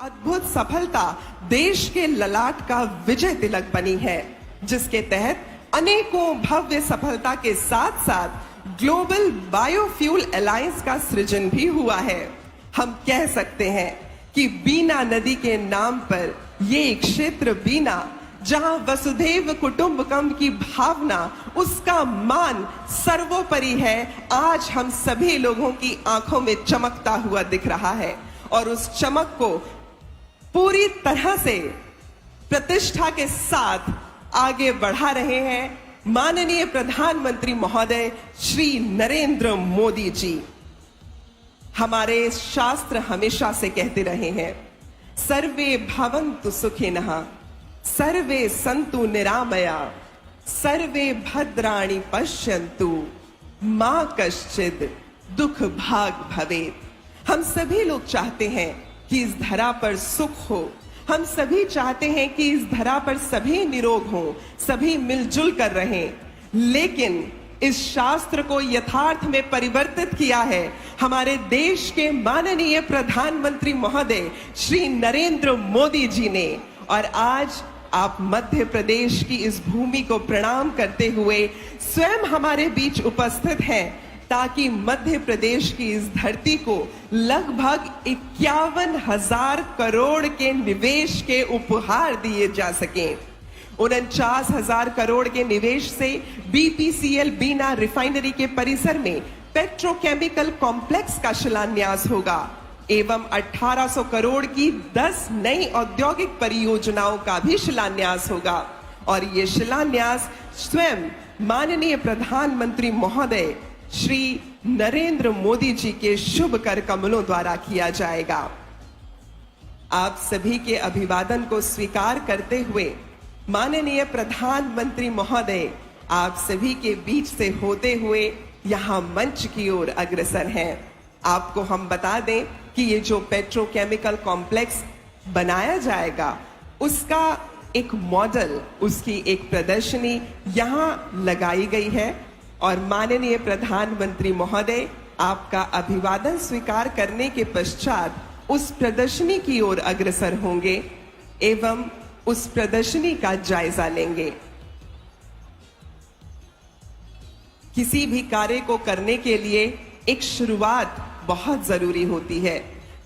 अद्भुत सफलता देश के ललाट का विजय तिलक बनी है, जिसके तहत अनेकों भव्य सफलता के साथ साथ ग्लोबल बायोफ्यूल अलायंस का सृजन भी हुआ है। हम कह सकते हैं कि बीना नदी के नाम पर ये क्षेत्र बीना, जहां वसुधैव कुटुंबकम की भावना, उसका मान सर्वोपरि है, आज हम सभी लोगों की आंखों में चमकता हुआ दिख रहा है। और उस चमक को पूरी तरह से प्रतिष्ठा के साथ आगे बढ़ा रहे हैं माननीय प्रधानमंत्री महोदय श्री नरेंद्र मोदी जी। हमारे शास्त्र हमेशा से कहते रहे हैं, सर्वे भवन्तु सुखिनः, सर्वे सन्तु निरामया, सर्वे भद्राणि पश्यन्तु, मा कश्चित् दुख भाग भवेत्। हम सभी लोग चाहते हैं कि इस धरा पर सुख हो, हम सभी चाहते हैं कि इस धरा पर सभी निरोग हों, सभी मिलजुल कर रहें। लेकिन इस शास्त्र को यथार्थ में परिवर्तित किया है हमारे देश के माननीय प्रधानमंत्री महोदय श्री नरेंद्र मोदी जी ने। और आज आप मध्य प्रदेश की इस भूमि को प्रणाम करते हुए स्वयं हमारे बीच उपस्थित हैं, ताकि मध्य प्रदेश की इस धरती को लगभग 51,000 करोड़ के निवेश के उपहार दिए जा सकें। 49,000 करोड़ के निवेश से बीपीसीएल बीना रिफाइनरी के परिसर में पेट्रोकेमिकल कॉम्प्लेक्स का शिलान्यास होगा एवं 1800 करोड़ की 10 नई औद्योगिक परियोजनाओं का भी शिलान्यास होगा। और ये शिलान्यास स्वयं माननीय प्रधानमंत्री महोदय श्री नरेंद्र मोदी जी के शुभ कर कमलों द्वारा किया जाएगा। आप सभी के अभिवादन को स्वीकार करते हुए माननीय प्रधानमंत्री महोदय आप सभी के बीच से होते हुए यहां मंच की ओर अग्रसर हैं। आपको हम बता दें कि ये जो पेट्रोकेमिकल कॉम्प्लेक्स बनाया जाएगा, उसका एक मॉडल, उसकी एक प्रदर्शनी यहां लगाई गई है। और माननीय प्रधानमंत्री महोदय आपका अभिवादन स्वीकार करने के पश्चात उस प्रदर्शनी की ओर अग्रसर होंगे एवं उस प्रदर्शनी का जायजा लेंगे। किसी भी कार्य को करने के लिए एक शुरुआत बहुत जरूरी होती है।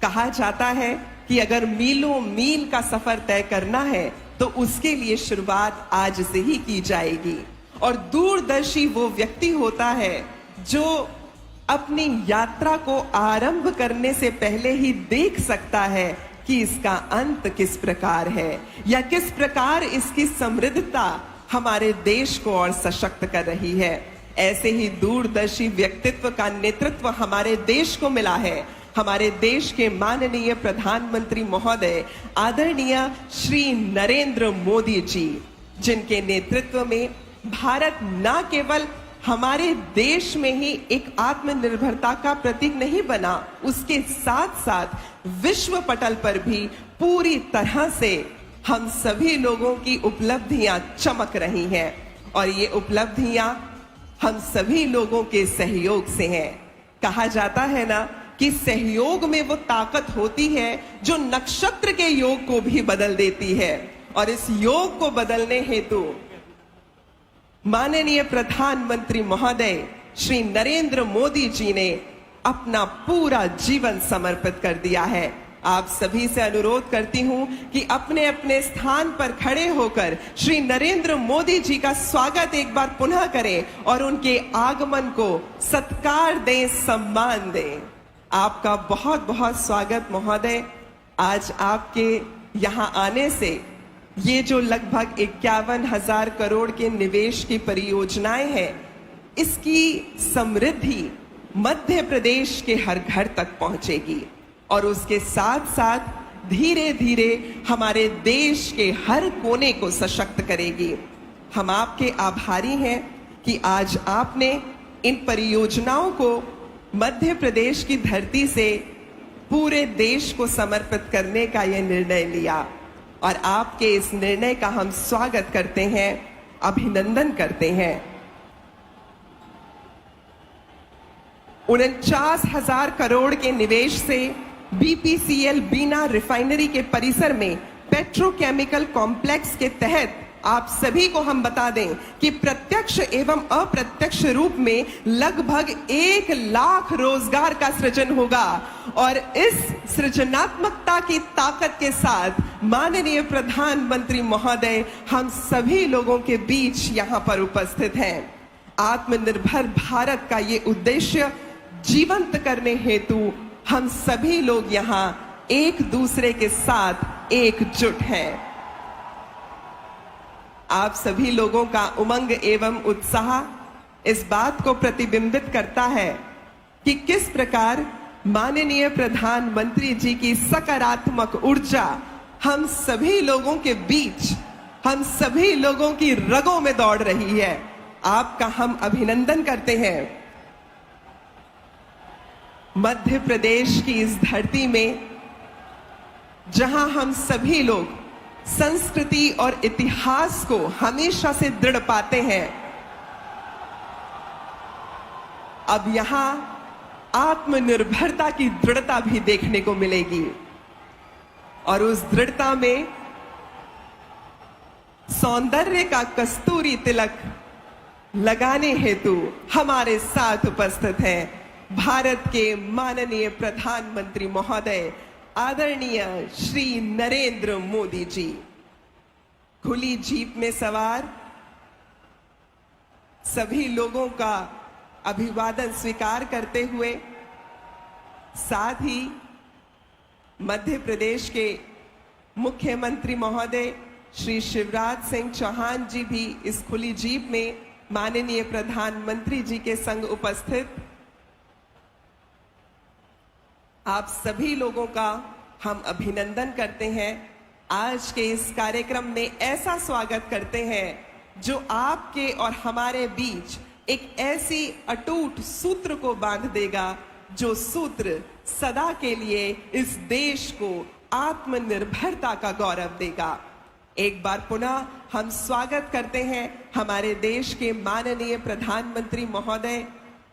कहा जाता है कि अगर मीलों मील का सफर तय करना है तो उसके लिए शुरुआत आज से ही की जाएगी। और दूरदर्शी वो व्यक्ति होता है जो अपनी यात्रा को आरंभ करने से पहले ही देख सकता है कि इसका अंत किस प्रकार है या किस प्रकार इसकी समृद्धता हमारे देश को और सशक्त कर रही है। ऐसे ही दूरदर्शी व्यक्तित्व का नेतृत्व हमारे देश को मिला है हमारे देश के माननीय प्रधानमंत्री महोदय आदरणीय श्री नरेंद्र मोदी जी, जिनके नेतृत्व में भारत न केवल हमारे देश में ही एक आत्मनिर्भरता का प्रतीक नहीं बना, उसके साथ साथ विश्व पटल पर भी पूरी तरह से हम सभी लोगों की उपलब्धियां चमक रही हैं। और ये उपलब्धियां हम सभी लोगों के सहयोग से हैं। कहा जाता है ना कि सहयोग में वो ताकत होती है जो नक्षत्र के योग को भी बदल देती है। और इस योग को बदलने हेतु माननीय प्रधानमंत्री महोदय श्री नरेंद्र मोदी जी ने अपना पूरा जीवन समर्पित कर दिया है। आप सभी से अनुरोध करती हूं कि अपने अपने स्थान पर खड़े होकर श्री नरेंद्र मोदी जी का स्वागत एक बार पुनः करें और उनके आगमन को सत्कार दें, सम्मान दें। आपका बहुत बहुत स्वागत महोदय। आज आपके यहां आने से ये जो लगभग 51,000 करोड़ के निवेश की परियोजनाएं हैं, इसकी समृद्धि मध्य प्रदेश के हर घर तक पहुंचेगी और उसके साथ साथ धीरे धीरे हमारे देश के हर कोने को सशक्त करेगी। हम आपके आभारी हैं कि आज आपने इन परियोजनाओं को मध्य प्रदेश की धरती से पूरे देश को समर्पित करने का यह निर्णय लिया। और आपके इस निर्णय का हम स्वागत करते हैं, अभिनंदन करते हैं। 49,000 करोड़ के निवेश से बीपीसीएल बीना रिफाइनरी के परिसर में पेट्रोकेमिकल कॉम्प्लेक्स के तहत आप सभी को हम बता दें कि प्रत्यक्ष एवं अप्रत्यक्ष रूप में लगभग 1 लाख रोजगार का सृजन होगा। और इस सृजनात्मकता की ताकत के साथ माननीय प्रधानमंत्री महोदय हम सभी लोगों के बीच यहां पर उपस्थित हैं। आत्मनिर्भर भारत का ये उद्देश्य जीवंत करने हेतु हम सभी लोग यहां एक दूसरे के साथ एकजुट हैं। आप सभी लोगों का उमंग एवं उत्साह इस बात को प्रतिबिंबित करता है कि किस प्रकार माननीय प्रधानमंत्री जी की सकारात्मक ऊर्जा हम सभी लोगों के बीच, हम सभी लोगों की रगों में दौड़ रही है। आपका हम अभिनंदन करते हैं। मध्य प्रदेश की इस धरती में जहां हम सभी लोग संस्कृति और इतिहास को हमेशा से दृढ़ पाते हैं, अब यहां आत्मनिर्भरता की दृढ़ता भी देखने को मिलेगी। और उस दृढ़ता में सौंदर्य का कस्तूरी तिलक लगाने हेतु हमारे साथ उपस्थित हैं भारत के माननीय प्रधानमंत्री महोदय आदरणीय श्री नरेंद्र मोदी जी। खुली जीप में सवार सभी लोगों का अभिवादन स्वीकार करते हुए, साथ ही मध्य प्रदेश के मुख्यमंत्री महोदय श्री शिवराज सिंह चौहान जी भी इस खुली जीप में माननीय प्रधानमंत्री जी के संग उपस्थित। आप सभी लोगों का हम अभिनंदन करते हैं। आज के इस कार्यक्रम में ऐसा स्वागत करते हैं जो आपके और हमारे बीच एक ऐसी अटूट सूत्र को बांध देगा, जो सूत्र सदा के लिए इस देश को आत्मनिर्भरता का गौरव देगा। एक बार पुनः हम स्वागत करते हैं हमारे देश के माननीय प्रधानमंत्री महोदय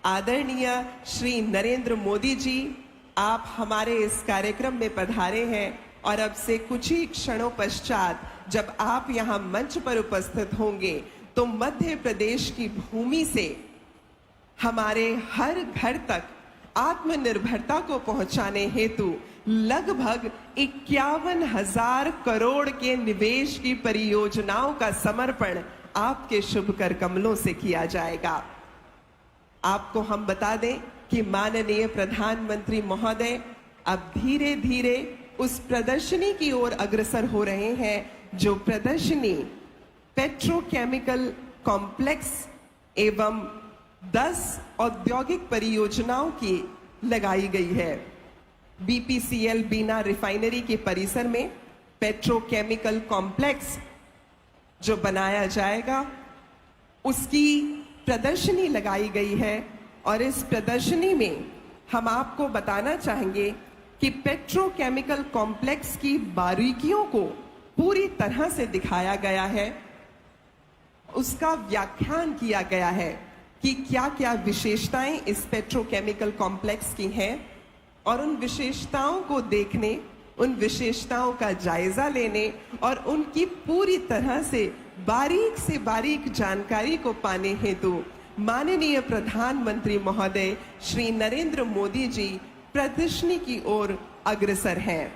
आदरणीय श्री नरेंद्र मोदी जी। आप हमारे इस कार्यक्रम में पधारे हैं और अब से कुछ ही क्षणों पश्चात जब आप यहां मंच पर उपस्थित होंगे तो मध्य प्रदेश की भूमि से हमारे हर घर तक आत्मनिर्भरता को पहुंचाने हेतु लगभग 51,000 करोड़ के निवेश की परियोजनाओं का समर्पण आपके शुभ कर कमलों से किया जाएगा। आपको हम बता दें कि माननीय प्रधानमंत्री महोदय अब धीरे धीरे उस प्रदर्शनी की ओर अग्रसर हो रहे हैं जो प्रदर्शनी पेट्रोकेमिकल कॉम्प्लेक्स एवं 10 औद्योगिक परियोजनाओं की लगाई गई है। बीपीसीएल बीना रिफाइनरी के परिसर में पेट्रोकेमिकल कॉम्प्लेक्स जो बनाया जाएगा उसकी प्रदर्शनी लगाई गई है। और इस प्रदर्शनी में हम आपको बताना चाहेंगे कि पेट्रोकेमिकल कॉम्प्लेक्स की बारीकियों को पूरी तरह से दिखाया गया है, उसका व्याख्यान किया गया है कि क्या क्या विशेषताएं इस पेट्रोकेमिकल कॉम्प्लेक्स की हैं, और उन विशेषताओं को देखने, उन विशेषताओं का जायजा लेने और उनकी पूरी तरह से बारीक जानकारी को पाने हेतु माननीय प्रधानमंत्री महोदय श्री नरेंद्र मोदी जी प्रदर्शनी की ओर अग्रसर हैं।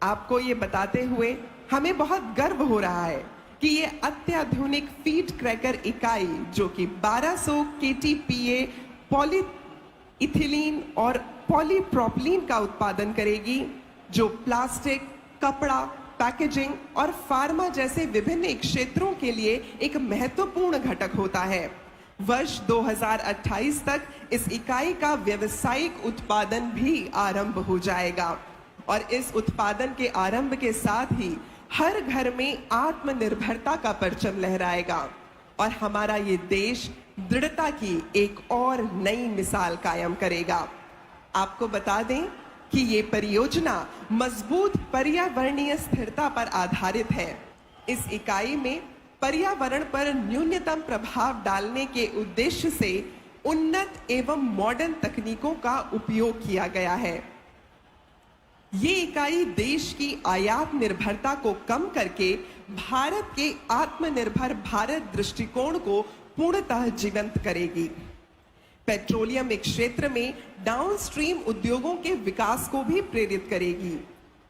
आपको ये बताते हुए हमें बहुत गर्व हो रहा है कि ये अत्याधुनिक फीड क्रैकर इकाई जो कि 1200 KTPA पॉलीइथिलीन और पॉलीप्रोपिलीन का उत्पादन करेगी, जो प्लास्टिक, कपड़ा, पैकेजिंग और फार्मा जैसे विभिन्न क्षेत्रों के लिए एक महत्वपूर्ण घटक होता है। वर्ष 2028 तक इस इकाई का व्यावसायिक उत्पादन भी आरंभ हो जाएगा और इस उत्पादन के आरंभ के साथ ही हर घर में आत्मनिर्भरता का परचम लहराएगा और हमारा ये देश दृढ़ता की एक और नई मिसाल कायम करेगा। आपको बता दें कि ये परियोजना मजबूत पर्यावरणीय स्थिरता पर आधारित है। इस इकाई में पर्यावरण पर न्यूनतम प्रभाव डालने के उद्देश्य से उन्नत एवं मॉडर्न तकनीकों का उपयोग किया गया है। ये इकाई देश की आयात निर्भरता को कम करके भारत के आत्मनिर्भर भारत दृष्टिकोण को पूर्णतः जीवंत करेगी। पेट्रोलियम क्षेत्र में डाउनस्ट्रीम उद्योगों के विकास को भी प्रेरित करेगी।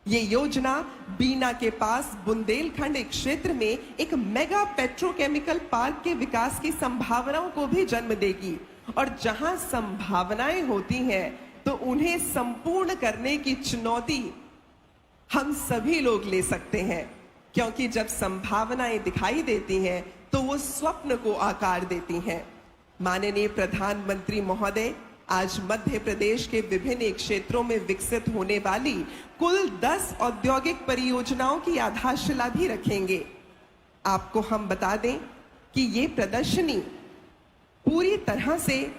ये योजना बीना के पास बुंदेलखंड क्षेत्र में एक मेगा पेट्रोकेमिकल पार्क के विकास की संभावनाओं को भी जन्म देगी और जहां संभावनाएं होती हैं तो उन्हें संपूर्ण करने की चुनौती हम सभी लोग ले सकते हैं, क्योंकि जब संभावनाएं दिखाई देती हैं तो वो स्वप्न को आकार देती हैं। माननीय प्रधानमंत्री महोदय आज मध्य प्रदेश के विभिन्न क्षेत्रों में विकसित होने वाली कुल 10 औद्योगिक परियोजनाओं की आधारशिला भी रखेंगे। आपको हम बता दें कि ये प्रदर्शनी पूरी तरह से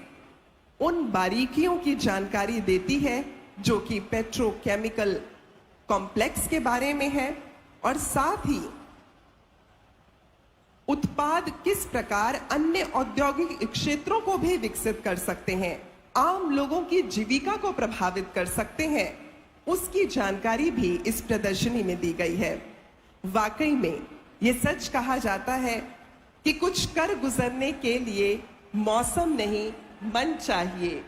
उन बारीकियों की जानकारी देती है जो कि पेट्रोकेमिकल कॉम्प्लेक्स के बारे में है और साथ ही उत्पाद किस प्रकार अन्य औद्योगिक क्षेत्रों को भी विकसित कर सकते हैं, आम लोगों की जीविका को प्रभावित कर सकते हैं, उसकी जानकारी भी इस प्रदर्शनी में दी गई है। वाकई में ये सच कहा जाता है कि कुछ कर गुजरने के लिए मौसम नहीं मन चाहिए,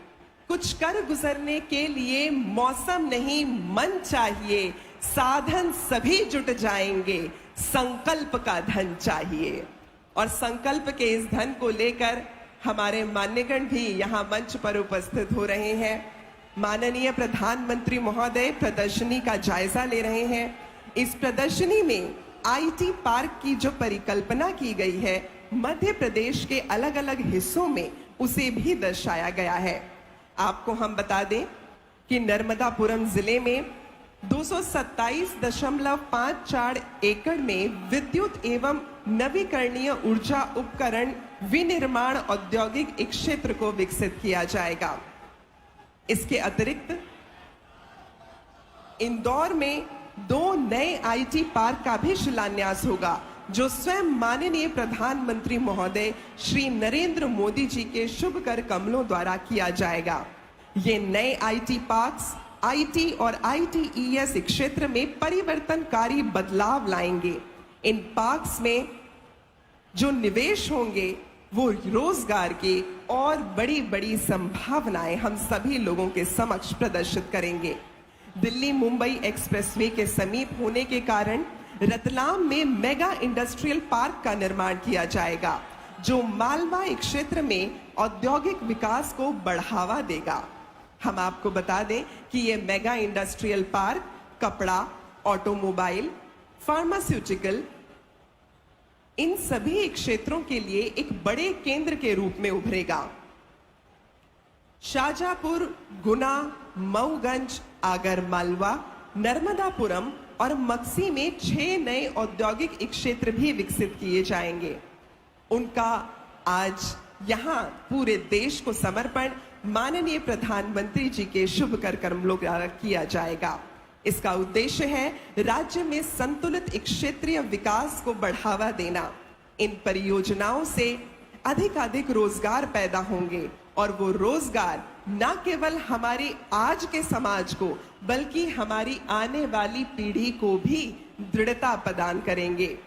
कुछ कर गुजरने के लिए मौसम नहीं मन चाहिए, साधन सभी जुट जाएंगे, संकल्प का धन चाहिए। और संकल्प के इस धन को लेकर हमारे मान्यगण भी यहाँ मंच पर उपस्थित हो रहे हैं। माननीय प्रधानमंत्री महोदय प्रदर्शनी का जायजा ले रहे हैं। इस प्रदर्शनी में आईटी पार्क की जो परिकल्पना की गई है, मध्य प्रदेश के अलग अलग हिस्सों में उसे भी दर्शाया गया है। आपको हम बता दें कि नर्मदापुरम जिले में 227.54 एकड़ में विद्युत एवं नवीकरणीय ऊर्जा उपकरण विनिर्माण औद्योगिक क्षेत्र को विकसित किया जाएगा। इसके अतिरिक्त इंदौर में 2 नए आईटी पार्क का भी शिलान्यास होगा, जो स्वयं माननीय प्रधानमंत्री महोदय श्री नरेंद्र मोदी जी के शुभ कर कमलों द्वारा किया जाएगा। ये नए आईटी पार्क्स आईटी और आईटीईएस क्षेत्र में परिवर्तनकारी बदलाव लाएंगे। इन पार्क्स में जो निवेश होंगे वो रोजगार की और बड़ी बड़ी संभावनाएं हम सभी लोगों के समक्ष प्रदर्शित करेंगे। दिल्ली मुंबई एक्सप्रेसवे के समीप होने के कारण रतलाम में मेगा इंडस्ट्रियल पार्क का निर्माण किया जाएगा, जो मालवा क्षेत्र में औद्योगिक विकास को बढ़ावा देगा। हम आपको बता दें कि यह मेगा इंडस्ट्रियल पार्क कपड़ा, ऑटोमोबाइल, फार्मास्यूटिकल, इन सभी क्षेत्रों के लिए एक बड़े केंद्र के रूप में उभरेगा। शाहजहांपुर, गुना, मऊगंज, आगरमालवा, नर्मदापुरम और मक्सी में 6 नए औद्योगिक क्षेत्र भी विकसित किए जाएंगे। उनका आज यहां पूरे देश को समर्पण माननीय प्रधानमंत्री जी के शुभ कर कमलों द्वारा किया जाएगा। इसका उद्देश्य है राज्य में संतुलित क्षेत्रीय विकास को बढ़ावा देना। इन परियोजनाओं से अधिक रोजगार पैदा होंगे और वो रोजगार न केवल हमारे आज के समाज को बल्कि हमारी आने वाली पीढ़ी को भी दृढ़ता प्रदान करेंगे।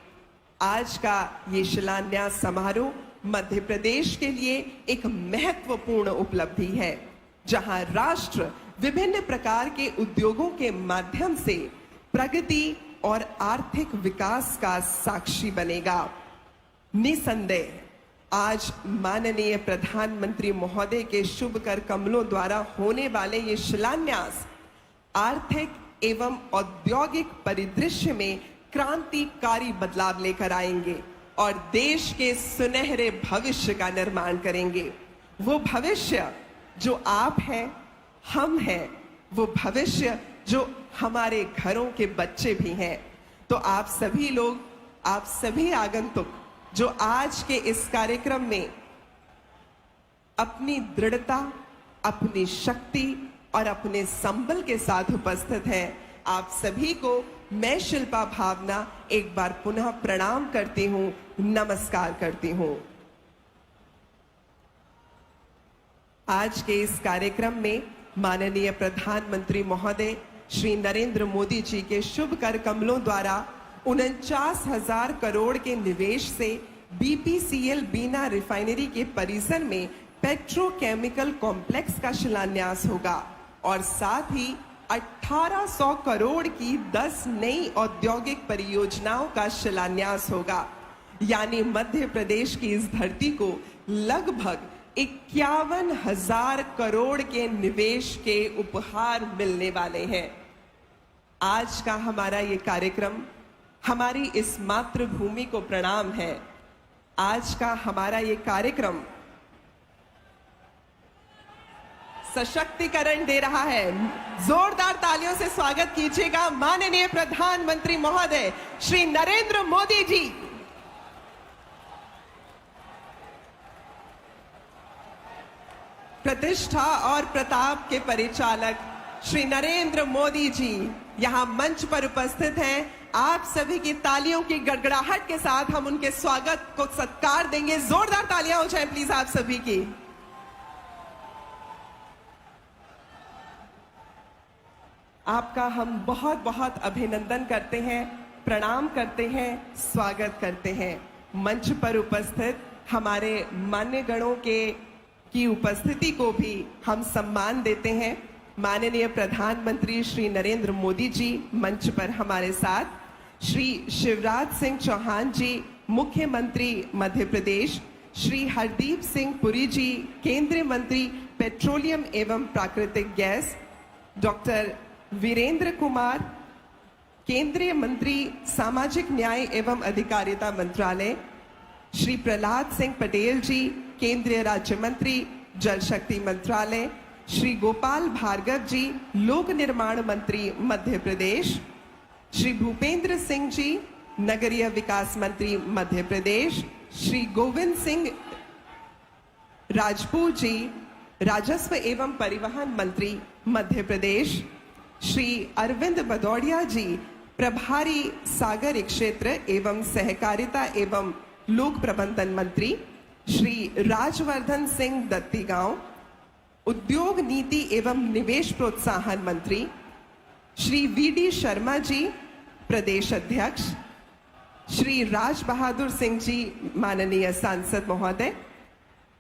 आज का ये शिलान्यास समारोह मध्य प्रदेश के लिए एक महत्वपूर्ण उपलब्धि है, जहां राष्ट्र विभिन्न प्रकार के उद्योगों के माध्यम से प्रगति और आर्थिक विकास का साक्षी बनेगा। निसंदेह आज माननीय प्रधानमंत्री महोदय के शुभ कर कमलों द्वारा होने वाले ये शिलान्यास आर्थिक एवं औद्योगिक परिदृश्य में क्रांतिकारी बदलाव लेकर आएंगे और देश के सुनहरे भविष्य का निर्माण करेंगे। वो भविष्य जो आप हैं, हम हैं, वो भविष्य जो हमारे घरों के बच्चे भी हैं। तो आप सभी लोग, आप सभी आगंतुक जो आज के इस कार्यक्रम में अपनी दृढ़ता, अपनी शक्ति और अपने संबल के साथ उपस्थित हैं, आप सभी को मैं शिल्पा भावना एक बार पुनः प्रणाम करती हूं, नमस्कार करती हूं। आज के इस कार्यक्रम में माननीय प्रधानमंत्री महोदय श्री नरेंद्र मोदी जी के शुभ कर कमलों द्वारा 49,000 करोड़ के निवेश से बीपीसीएल बीना रिफाइनरी के परिसर में पेट्रोकेमिकल कॉम्प्लेक्स का शिलान्यास होगा और साथ ही 1800 करोड़ की 10 नई औद्योगिक परियोजनाओं का शिलान्यास होगा। यानी मध्य प्रदेश की इस धरती को लगभग 51,000 करोड़ के निवेश के उपहार मिलने वाले हैं। आज का हमारा ये कार्यक्रम हमारी इस मातृभूमि को प्रणाम है। आज का हमारा ये कार्यक्रम सशक्तिकरण दे रहा है। जोरदार तालियों से स्वागत कीजिएगा माननीय प्रधानमंत्री महोदय श्री नरेंद्र मोदी जी। प्रतिष्ठा और प्रताप के परिचालक श्री नरेंद्र मोदी जी यहां मंच पर उपस्थित हैं। आप सभी की तालियों की गड़गड़ाहट के साथ हम उनके स्वागत को सत्कार देंगे। जोरदार तालियां हो जाए प्लीज आप सभी की। आपका हम बहुत बहुत अभिनंदन करते हैं, प्रणाम करते हैं, स्वागत करते हैं। मंच पर उपस्थित हमारे मान्यगणों की उपस्थिति को भी हम सम्मान देते हैं। माननीय प्रधानमंत्री श्री नरेंद्र मोदी जी मंच पर हमारे साथ, श्री शिवराज सिंह चौहान जी मुख्यमंत्री मध्य प्रदेश, श्री हरदीप सिंह पुरी जी केंद्रीय मंत्री पेट्रोलियम एवं प्राकृतिक गैस, डॉक्टर वीरेंद्र कुमार केंद्रीय मंत्री सामाजिक न्याय एवं अधिकारिता मंत्रालय, श्री प्रहलाद सिंह पटेल जी केंद्रीय राज्य मंत्री जल शक्ति मंत्रालय, श्री गोपाल भार्गव जी लोक निर्माण मंत्री मध्य प्रदेश, श्री भूपेंद्र सिंह जी नगरीय विकास मंत्री मध्य प्रदेश, श्री गोविंद सिंह राजपूत जी राजस्व एवं परिवहन मंत्री मध्य प्रदेश, श्री अरविंद भदौड़िया जी प्रभारी सागर क्षेत्र एवं सहकारिता एवं लोक प्रबंधन मंत्री, श्री राजवर्धन सिंह दत्तीगांव उद्योग नीति एवं निवेश प्रोत्साहन मंत्री, श्री वीडी शर्मा जी प्रदेश अध्यक्ष, श्री राज बहादुर सिंह जी माननीय सांसद महोदय,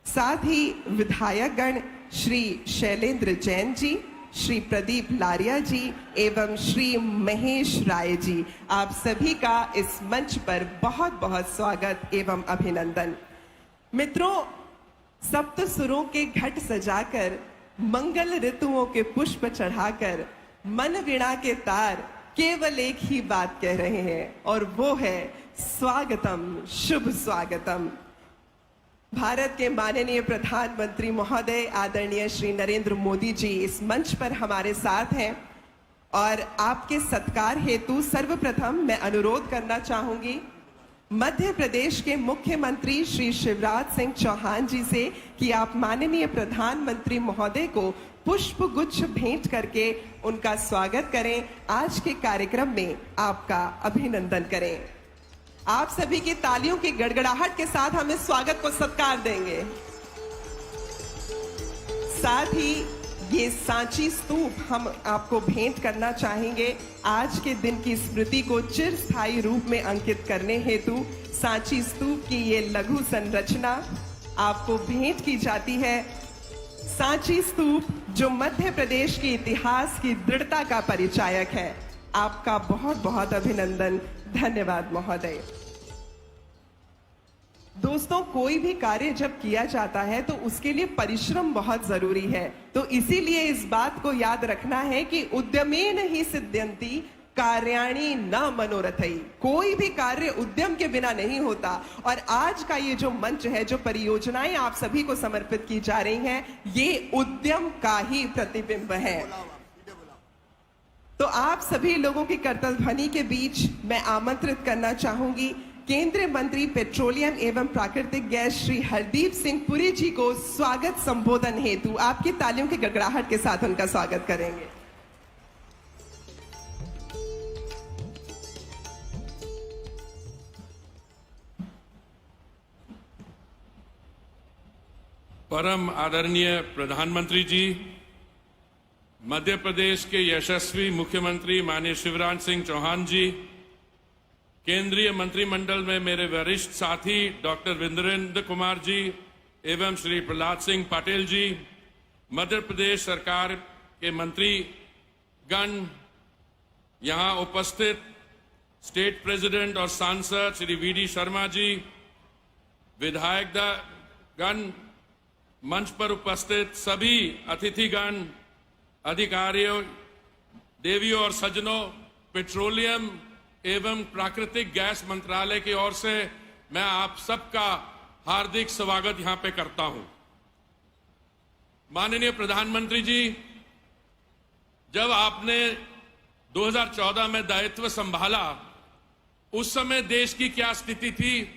साथ ही विधायक गण श्री शैलेंद्र जैन जी, श्री प्रदीप लारिया जी एवं श्री महेश राय जी, आप सभी का इस मंच पर बहुत बहुत स्वागत एवं अभिनंदन। मित्रों, सप्त सुरों के घट सजाकर, मंगल ऋतुओं के पुष्प चढ़ाकर, मन वीणा के तार केवल एक ही बात कह रहे हैं और वो है स्वागतम, शुभ स्वागतम। भारत के माननीय प्रधानमंत्री महोदय आदरणीय श्री नरेंद्र मोदी जी इस मंच पर हमारे साथ हैं और आपके सत्कार हेतु सर्वप्रथम मैं अनुरोध करना चाहूंगी मध्य प्रदेश के मुख्यमंत्री श्री शिवराज सिंह चौहान जी से कि आप माननीय प्रधानमंत्री महोदय को पुष्प गुच्छ भेंट करके उनका स्वागत करें। आज के कार्यक्रम में आपका अभिनंदन करें। आप सभी की तालियों की गड़गड़ाहट के साथ हम इस स्वागत को सत्कार देंगे। साथ ही ये सांची स्तूप हम आपको भेंट करना चाहेंगे। आज के दिन की स्मृति को चिरस्थायी रूप में अंकित करने हेतु सांची स्तूप की ये लघु संरचना आपको भेंट की जाती है। सांची स्तूप जो मध्य प्रदेश के इतिहास की दृढ़ता का परिचायक है। आपका बहुत बहुत अभिनंदन। धन्यवाद महोदय। दोस्तों, कोई भी कार्य जब किया जाता है तो उसके लिए परिश्रम बहुत जरूरी है। तो इसीलिए इस बात को याद रखना है कि उद्यमेन ही सिद्ध्यन्ति कार्याणि न मनोरथई। कोई भी कार्य उद्यम के बिना नहीं होता। और आज का ये जो मंच है, जो परियोजनाएं आप सभी को समर्पित की जा रही हैं, ये उद्यम का ही प्रतिबिंब है। तो आप सभी लोगों की करतल ध्वनि के बीच मैं आमंत्रित करना चाहूंगी केंद्रीय मंत्री पेट्रोलियम एवं प्राकृतिक गैस श्री हरदीप सिंह पुरी जी को स्वागत संबोधन हेतु आपकी तालियों की गड़गड़ाहट के साथ उनका स्वागत करेंगे। परम आदरणीय प्रधानमंत्री जी, मध्य प्रदेश के यशस्वी मुख्यमंत्री माननीय शिवराज सिंह चौहान जी, केंद्रीय मंत्रिमंडल में मेरे वरिष्ठ साथी डॉक्टर वीरेंद्र कुमार जी एवं श्री प्रहलाद सिंह पटेल जी, मध्य प्रदेश सरकार के मंत्री गण, यहां उपस्थित स्टेट प्रेसिडेंट और सांसद श्री वीडी शर्मा जी, विधायक गण, मंच पर उपस्थित सभी अतिथिगण, अधिकारियों, देवियों और सज्जनों, पेट्रोलियम एवं प्राकृतिक गैस मंत्रालय की ओर से मैं आप सबका हार्दिक स्वागत यहां पे करता हूं। माननीय प्रधानमंत्री जी, जब आपने 2014 में दायित्व संभाला, उस समय देश की क्या स्थिति थी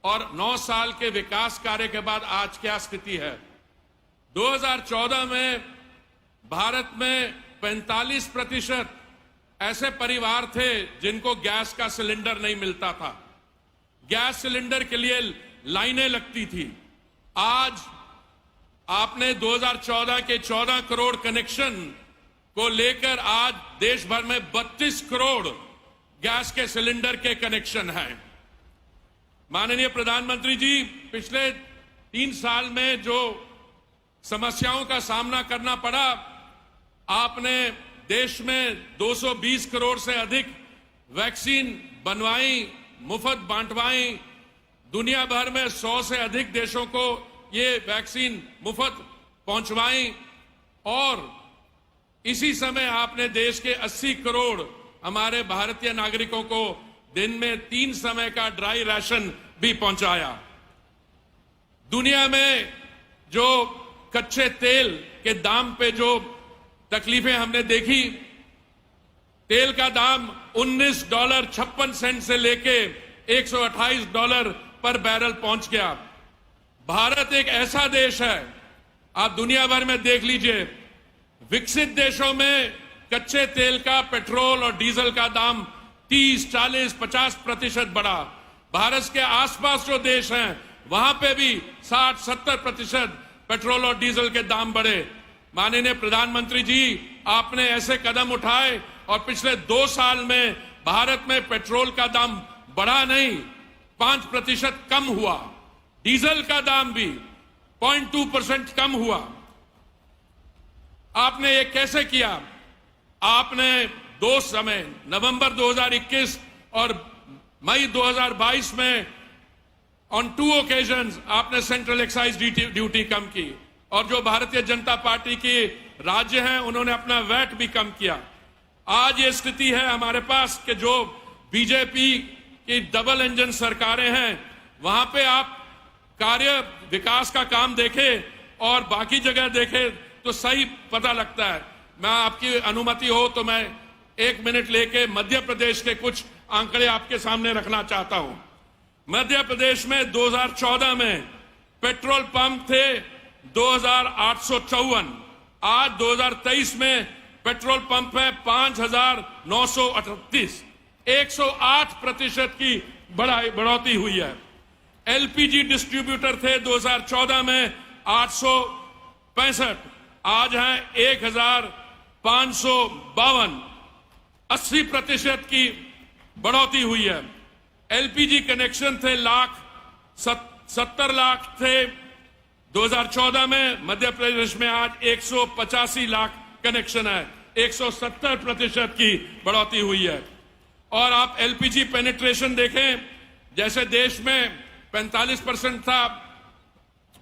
और 9 साल के विकास कार्य के बाद आज क्या स्थिति है। 2014 में भारत में 45% ऐसे परिवार थे जिनको गैस का सिलेंडर नहीं मिलता था। गैस सिलेंडर के लिए लाइनें लगती थी। आज आपने 2014 के 14 करोड़ कनेक्शन को लेकर आज देश भर में 32 करोड़ गैस के सिलेंडर के कनेक्शन हैं। माननीय प्रधानमंत्री जी, पिछले 3 साल में जो समस्याओं का सामना करना पड़ा, आपने देश में 220 करोड़ से अधिक वैक्सीन बनवाई, मुफ्त बांटवाई, दुनिया भर में 100 से अधिक देशों को ये वैक्सीन मुफ्त पहुंचवाई और इसी समय आपने देश के 80 करोड़ हमारे भारतीय नागरिकों को दिन में 3 समय का ड्राई राशन भी पहुंचाया। दुनिया में जो कच्चे तेल के दाम पे जो तकलीफें हमने देखी, तेल का दाम $19.56 से लेके $128 पर बैरल पहुंच गया। भारत एक ऐसा देश है, आप दुनिया भर में देख लीजिए, विकसित देशों में कच्चे तेल का, पेट्रोल और डीजल का दाम 30, 40, 50% बढ़ा। भारत के आसपास जो देश हैं वहां पे भी 60-70% पेट्रोल और डीजल के दाम बढ़े। माननीय प्रधानमंत्री जी, आपने ऐसे कदम उठाए और पिछले 2 साल में भारत में पेट्रोल का दाम बढ़ा नहीं, 5% कम हुआ। डीजल का दाम भी 0.2% कम हुआ। आपने ये कैसे किया? आपने 2 समय, नवंबर 2021 और मई 2022 में ऑन 2 ओकेजन्स आपने सेंट्रल एक्साइज ड्यूटी कम की और जो भारतीय जनता पार्टी के राज्य हैं उन्होंने अपना वैट भी कम किया। आज ये स्थिति है हमारे पास कि जो बीजेपी की डबल इंजन सरकारें हैं, वहां पे आप कार्य विकास का काम देखें और बाकी जगह देखें तो सही पता लगता है। मैं आपकी अनुमति हो तो मैं 1 मिनट लेके मध्य प्रदेश के कुछ आंकड़े आपके सामने रखना चाहता हूं। मध्य प्रदेश में 2014 में पेट्रोल पंप थे 2854, आज 2023 में पेट्रोल पंप है 5938, 108% की बढ़ोतरी हुई है। एलपीजी डिस्ट्रीब्यूटर थे 2014 में 865, आज हैं 1552, 80% की बढ़ोतरी हुई है। एलपीजी कनेक्शन थे 70 लाख थे 2014 में, मध्य प्रदेश में आज 185 लाख कनेक्शन है, 170% की बढ़ोतरी हुई है। और आप एलपीजी पेनिट्रेशन देखें, जैसे देश में 45% था,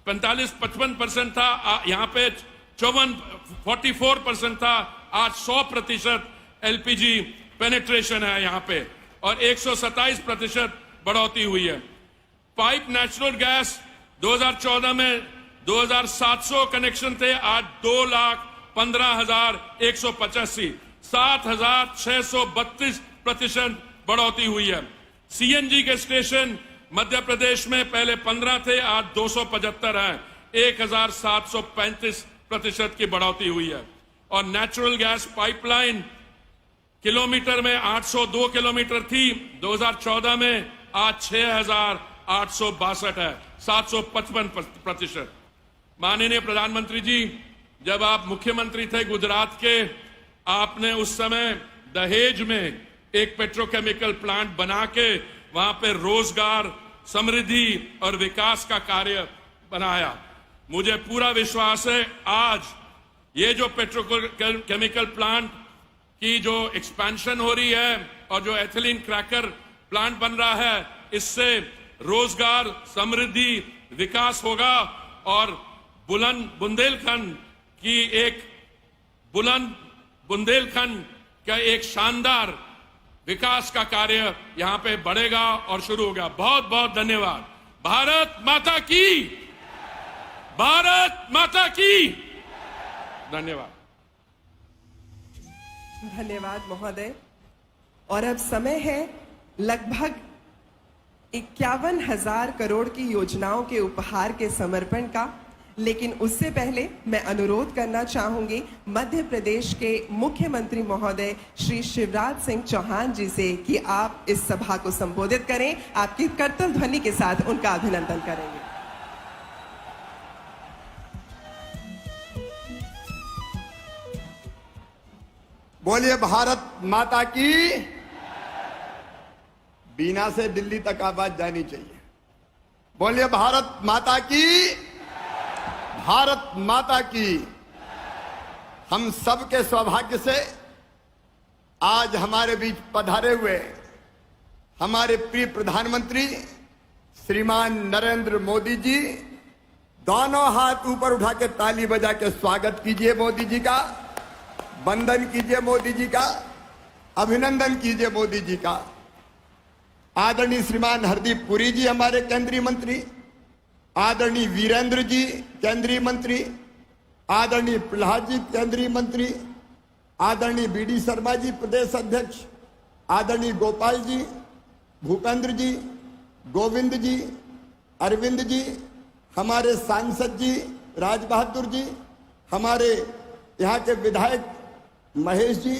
55% था, यहाँ पे 44% था, आज 100% एलपीजी पेनिट्रेशन है यहाँ पे और 127% बढ़ोतरी हुई है। पाइप नेचुरल गैस 2014 में 2700 कनेक्शन थे, आज 2,15,185, 7,632% बढ़ोतरी हुई है। सीएनजी के स्टेशन मध्य प्रदेश में पहले 15 थे, आज 275 हैं, 1,735% की बढ़ोतरी हुई है। और नेचुरल गैस पाइपलाइन किलोमीटर में 802 किलोमीटर थी 2014 में, आज 6,862 है, 755%। माननीय प्रधानमंत्री जी, जब आप मुख्यमंत्री थे गुजरात के, आपने उस समय दहेज में एक पेट्रोकेमिकल प्लांट बना के वहां पे रोजगार, समृद्धि और विकास का कार्य बनाया। मुझे पूरा विश्वास है आज ये जो पेट्रोकेमिकल प्लांट की जो एक्सपेंशन हो रही है और जो एथिलीन क्रैकर प्लांट बन रहा है, इससे रोजगार, समृद्धि, विकास होगा और बुंदेलखंड का एक शानदार विकास का कार्य यहां पे बढ़ेगा और शुरू होगा। बहुत बहुत धन्यवाद। भारत माता की, भारत माता की। धन्यवाद। धन्यवाद महोदय। और अब समय है लगभग 51,000 करोड़ की योजनाओं के उपहार के समर्पण का। लेकिन उससे पहले मैं अनुरोध करना चाहूंगी मध्य प्रदेश के मुख्यमंत्री महोदय श्री शिवराज सिंह चौहान जी से कि आप इस सभा को संबोधित करें। आपकी करतल ध्वनि के साथ उनका अभिनंदन करेंगे। बोलिए भारत माता की। बीना से दिल्ली तक आवाज जानी चाहिए। बोलिए भारत माता की, भारत माता की। हम सबके सौभाग्य से आज हमारे बीच पधारे हुए हमारे प्रिय प्रधानमंत्री श्रीमान नरेंद्र मोदी जी, दोनों हाथ ऊपर उठा के ताली बजा के स्वागत कीजिए मोदी जी का, वंदन कीजिए मोदी जी का, अभिनंदन कीजिए मोदी जी का। आदरणीय श्रीमान हरदीप पुरी जी हमारे केंद्रीय मंत्री, आदरणीय वीरेंद्र जी केंद्रीय मंत्री, आदरणीय प्रहलाद जी केंद्रीय मंत्री, आदरणीय बीडी शर्मा जी प्रदेश अध्यक्ष, आदरणीय गोपाल जी, भूपेंद्र जी, गोविंद जी, अरविंद जी, हमारे सांसद जी राज बहादुर जी, हमारे यहाँ के विधायक महेश जी,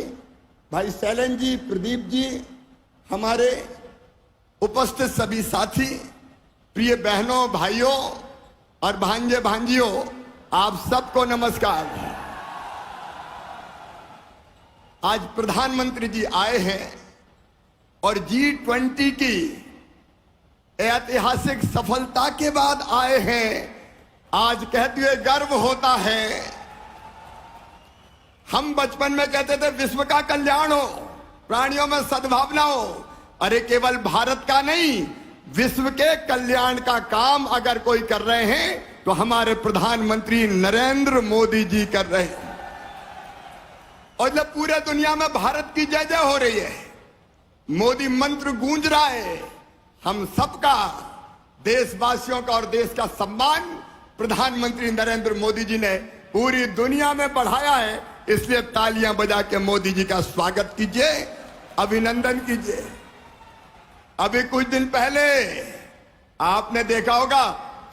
भाई शैलेंद्र जी, प्रदीप जी, हमारे उपस्थित सभी साथी, प्रिय बहनों, भाइयों और भांजे भांजियों, आप सबको नमस्कार। आज प्रधानमंत्री जी आए हैं और G20 की ऐतिहासिक सफलता के बाद आए हैं। आज कहते हुए गर्व होता है। हम बचपन में कहते थे विश्व का कल्याण हो, प्राणियों में सद्भावना हो। अरे केवल भारत का नहीं, विश्व के कल्याण का काम अगर कोई कर रहे हैं तो हमारे प्रधानमंत्री नरेंद्र मोदी जी कर रहे हैं। और जब पूरे दुनिया में भारत की जय जय हो रही है, मोदी मंत्र गूंज रहा है, हम सबका, देशवासियों का और देश का सम्मान प्रधानमंत्री नरेंद्र मोदी जी ने पूरी दुनिया में बढ़ाया है। इसलिए तालियां बजा के मोदी जी का स्वागत कीजिए, अभिनंदन कीजिए। अभी कुछ दिन पहले आपने देखा होगा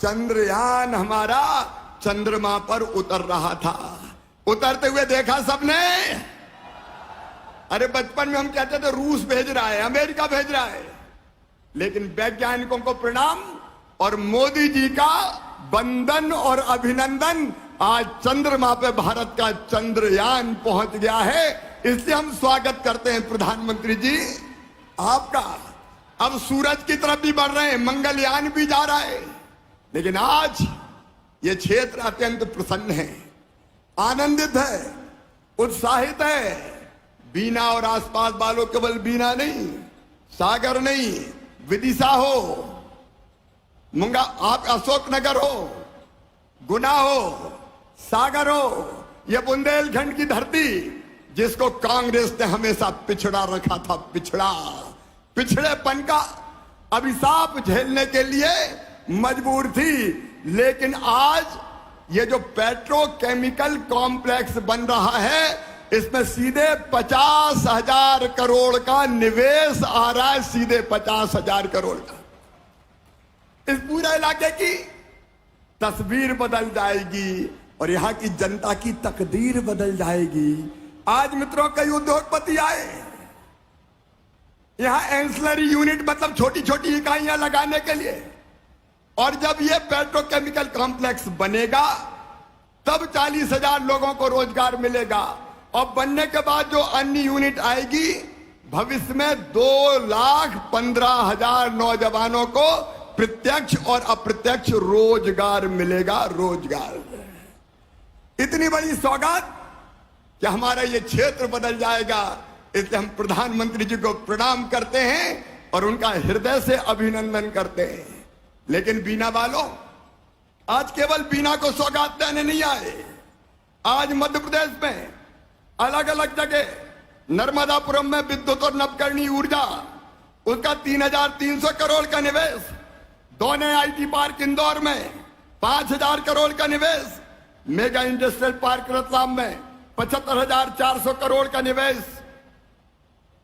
चंद्रयान हमारा चंद्रमा पर उतर रहा था। उतरते हुए देखा सबने। अरे बचपन में हम कहते थे रूस भेज रहा है, अमेरिका भेज रहा है, लेकिन वैज्ञानिकों को प्रणाम और मोदी जी का वंदन और अभिनंदन। आज चंद्रमा पे भारत का चंद्रयान पहुंच गया है, इसलिए हम स्वागत करते हैं प्रधानमंत्री जी आपका। अब सूरज की तरफ भी बढ़ रहे हैं, मंगलयान भी जा रहा है। लेकिन आज ये क्षेत्र अत्यंत प्रसन्न है, आनंदित है, उत्साहित है। बीना और आसपास वालों केवल बीना नहीं, सागर नहीं, विदिशा हो, मुंगा आप अशोकनगर हो, गुना हो, सागर हो, यह बुंदेलखंड की धरती जिसको कांग्रेस ने हमेशा पिछड़ा रखा था, पिछड़ेपन का अभिशाप झेलने के लिए मजबूर थी। लेकिन आज ये जो पेट्रोकेमिकल कॉम्प्लेक्स बन रहा है, इसमें सीधे 50,000 करोड़ का निवेश आ रहा है, सीधे 50,000 करोड़ का। इस पूरे इलाके की तस्वीर बदल जाएगी और यहां की जनता की तकदीर बदल जाएगी। आज मित्रों कई उद्योगपति आए यहां एंसिलरी यूनिट मतलब छोटी छोटी इकाइयां लगाने के लिए, और जब यह पेट्रोकेमिकल कॉम्प्लेक्स बनेगा तब 40,000 लोगों को रोजगार मिलेगा। और बनने के बाद जो अन्य यूनिट आएगी, भविष्य में 2,15,000 नौजवानों को प्रत्यक्ष और अप्रत्यक्ष रोजगार मिलेगा। रोजगार, इतनी बड़ी सौगात कि हमारा ये क्षेत्र बदल जाएगा। इसलिए हम प्रधानमंत्री जी को प्रणाम करते हैं और उनका हृदय से अभिनंदन करते हैं। लेकिन बीना वालों, आज केवल बीना को सौगात देने नहीं आए। आज मध्य प्रदेश में अलग अलग जगह, नर्मदापुरम में विद्युत और नवकरणीय ऊर्जा, उसका 3,300 करोड़ का निवेश। दोने आईटी पार्क इंदौर में 5,000 करोड़ का निवेश। मेगा इंडस्ट्रियल पार्क रतलाम में 75,400 करोड़ का निवेश।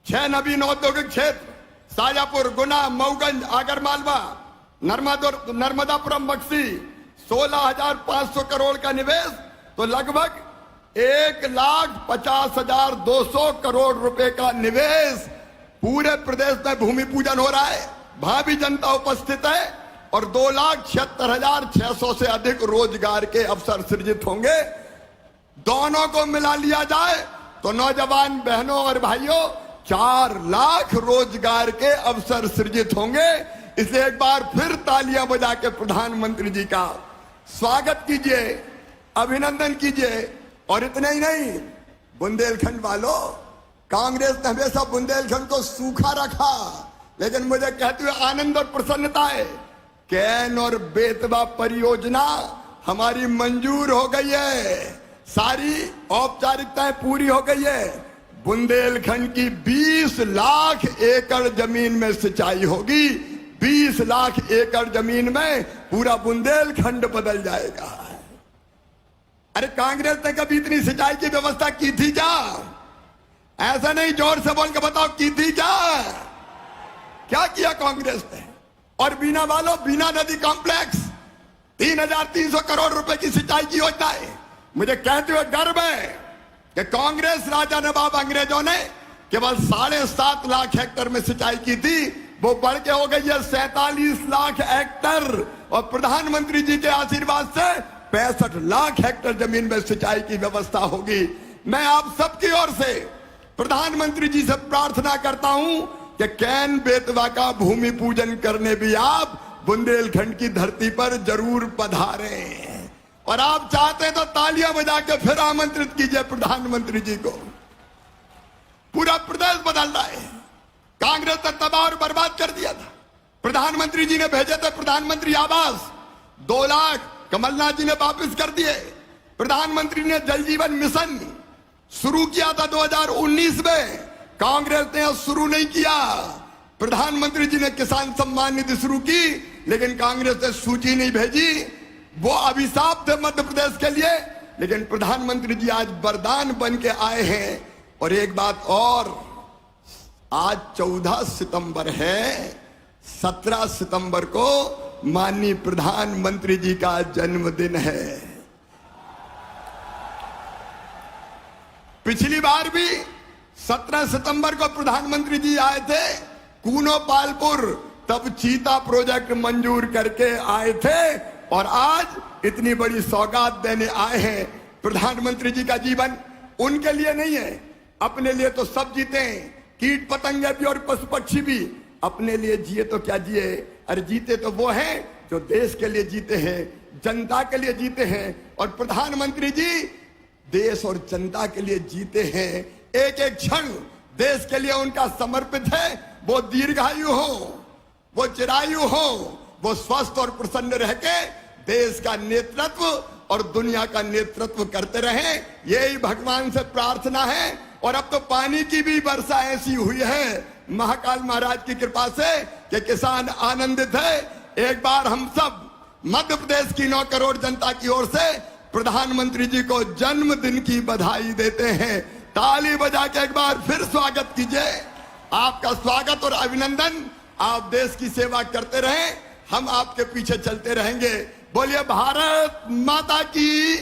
6 नवीन औद्योगिक क्षेत्र, शाजापुर, गुना, मऊगंज, आगरमालवा, नर्मदापुरम, बक्सी, 16,500 करोड़ का निवेश। तो लगभग 1,50,200 करोड़ रुपए का निवेश। पूरे प्रदेश में भूमि पूजन हो रहा है, भावी जनता उपस्थित है और 2,76,600 से अधिक रोजगार के अवसर सृजित होंगे। दोनों को मिला लिया जाए तो नौजवान बहनों और भाइयों 4 लाख रोजगार के अवसर सृजित होंगे। इसलिए एक बार फिर तालियां बजा के प्रधानमंत्री जी का स्वागत कीजिए, अभिनंदन कीजिए। और इतना ही नहीं, बुंदेलखंड वालों, कांग्रेस ने हमेशा बुंदेलखंड को सूखा रखा, लेकिन मुझे कहते हुए आनंद और प्रसन्नता है, कैन और बेतवा परियोजना हमारी मंजूर हो गई है। सारी औपचारिकताएं पूरी हो गई है। बुंदेलखंड की 20 लाख एकड़ जमीन में सिंचाई होगी। 20 लाख एकड़ जमीन में पूरा बुंदेलखंड बदल जाएगा। अरे कांग्रेस ने कभी इतनी सिंचाई की व्यवस्था की थी क्या? ऐसा नहीं, जोर से बोल के बताओ, की थी क्या? क्या किया कांग्रेस ने? और बीना वालों, बीना नदी कॉम्प्लेक्स 3,300 करोड़ रुपए की सिंचाई की योजना है। मुझे कहते हुए गर्व है कि कांग्रेस राजा नवाब अंग्रेजों ने केवल 7.5 लाख हेक्टेयर में सिंचाई की थी, वो बढ़ के हो गई है 47 लाख हेक्टेयर। और प्रधानमंत्री जी के आशीर्वाद से 65 लाख हेक्टेयर जमीन में सिंचाई की व्यवस्था होगी। मैं आप सबकी ओर से प्रधानमंत्री जी से प्रार्थना करता हूं कि कैन बेतवा का भूमि पूजन करने भी आप बुंदेलखंड की धरती पर जरूर पधारें। और आप चाहते हैं तो तालियां बजा के फिर आमंत्रित कीजिए प्रधानमंत्री जी को। पूरा प्रदेश बदल रहा है। कांग्रेस ने तबाह और बर्बाद कर दिया था। प्रधानमंत्री जी ने भेजे थे प्रधानमंत्री आवास, 2 लाख कमलनाथ जी ने वापस कर दिए। प्रधानमंत्री ने जल जीवन मिशन शुरू किया था 2019 में, कांग्रेस ने शुरू नहीं किया। प्रधानमंत्री जी ने किसान सम्मान निधि शुरू की, लेकिन कांग्रेस ने सूची नहीं भेजी। वो अभिशाप थे मध्य प्रदेश के लिए, लेकिन प्रधानमंत्री जी आज वरदान बन के आए हैं। और एक बात और, आज 14 सितंबर है, 17 सितंबर को माननीय प्रधानमंत्री जी का जन्मदिन है। पिछली बार भी 17 सितंबर को प्रधानमंत्री जी आए थे कूनो पालपुर, तब चीता प्रोजेक्ट मंजूर करके आए थे। और आज इतनी बड़ी सौगात देने आए हैं। प्रधानमंत्री जी का जीवन उनके लिए नहीं है, अपने लिए तो सब जीते हैं, कीट पतंगे भी और पशु पक्षी भी। अपने लिए जिए तो क्या जिए, अरे जीते तो वो हैं जो देश के लिए जीते हैं, जनता के लिए जीते हैं। और प्रधानमंत्री जी देश और जनता के लिए जीते हैं। एक एक क्षण देश के लिए उनका समर्पित है। वो दीर्घायु हो, वो चिरायु हो, वो स्वस्थ और प्रसन्न रह के देश का नेतृत्व और दुनिया का नेतृत्व करते रहे, यही भगवान से प्रार्थना है। और अब तो पानी की भी वर्षा ऐसी हुई है महाकाल महाराज की कृपा से कि किसान आनंदित है। एक बार हम सब मध्य प्रदेश की 9 करोड़ जनता की ओर से प्रधानमंत्री जी को जन्मदिन की बधाई देते हैं। ताली बजा के एक बार फिर स्वागत कीजिए। आपका स्वागत और अभिनंदन। आप देश की सेवा करते रहें, हम आपके पीछे चलते रहेंगे। बोलिए भारत माता की,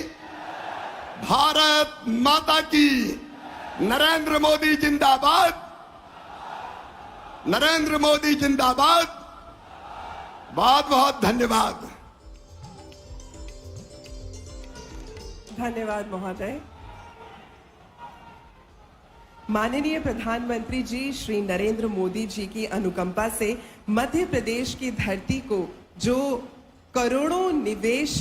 भारत माता की। नरेंद्र मोदी जिंदाबाद, नरेंद्र मोदी जिंदाबाद। बहुत बहुत धन्यवाद। धन्यवाद महोदय। माननीय प्रधानमंत्री जी श्री नरेंद्र मोदी जी की अनुकंपा से मध्य प्रदेश की धरती को जो करोड़ों निवेश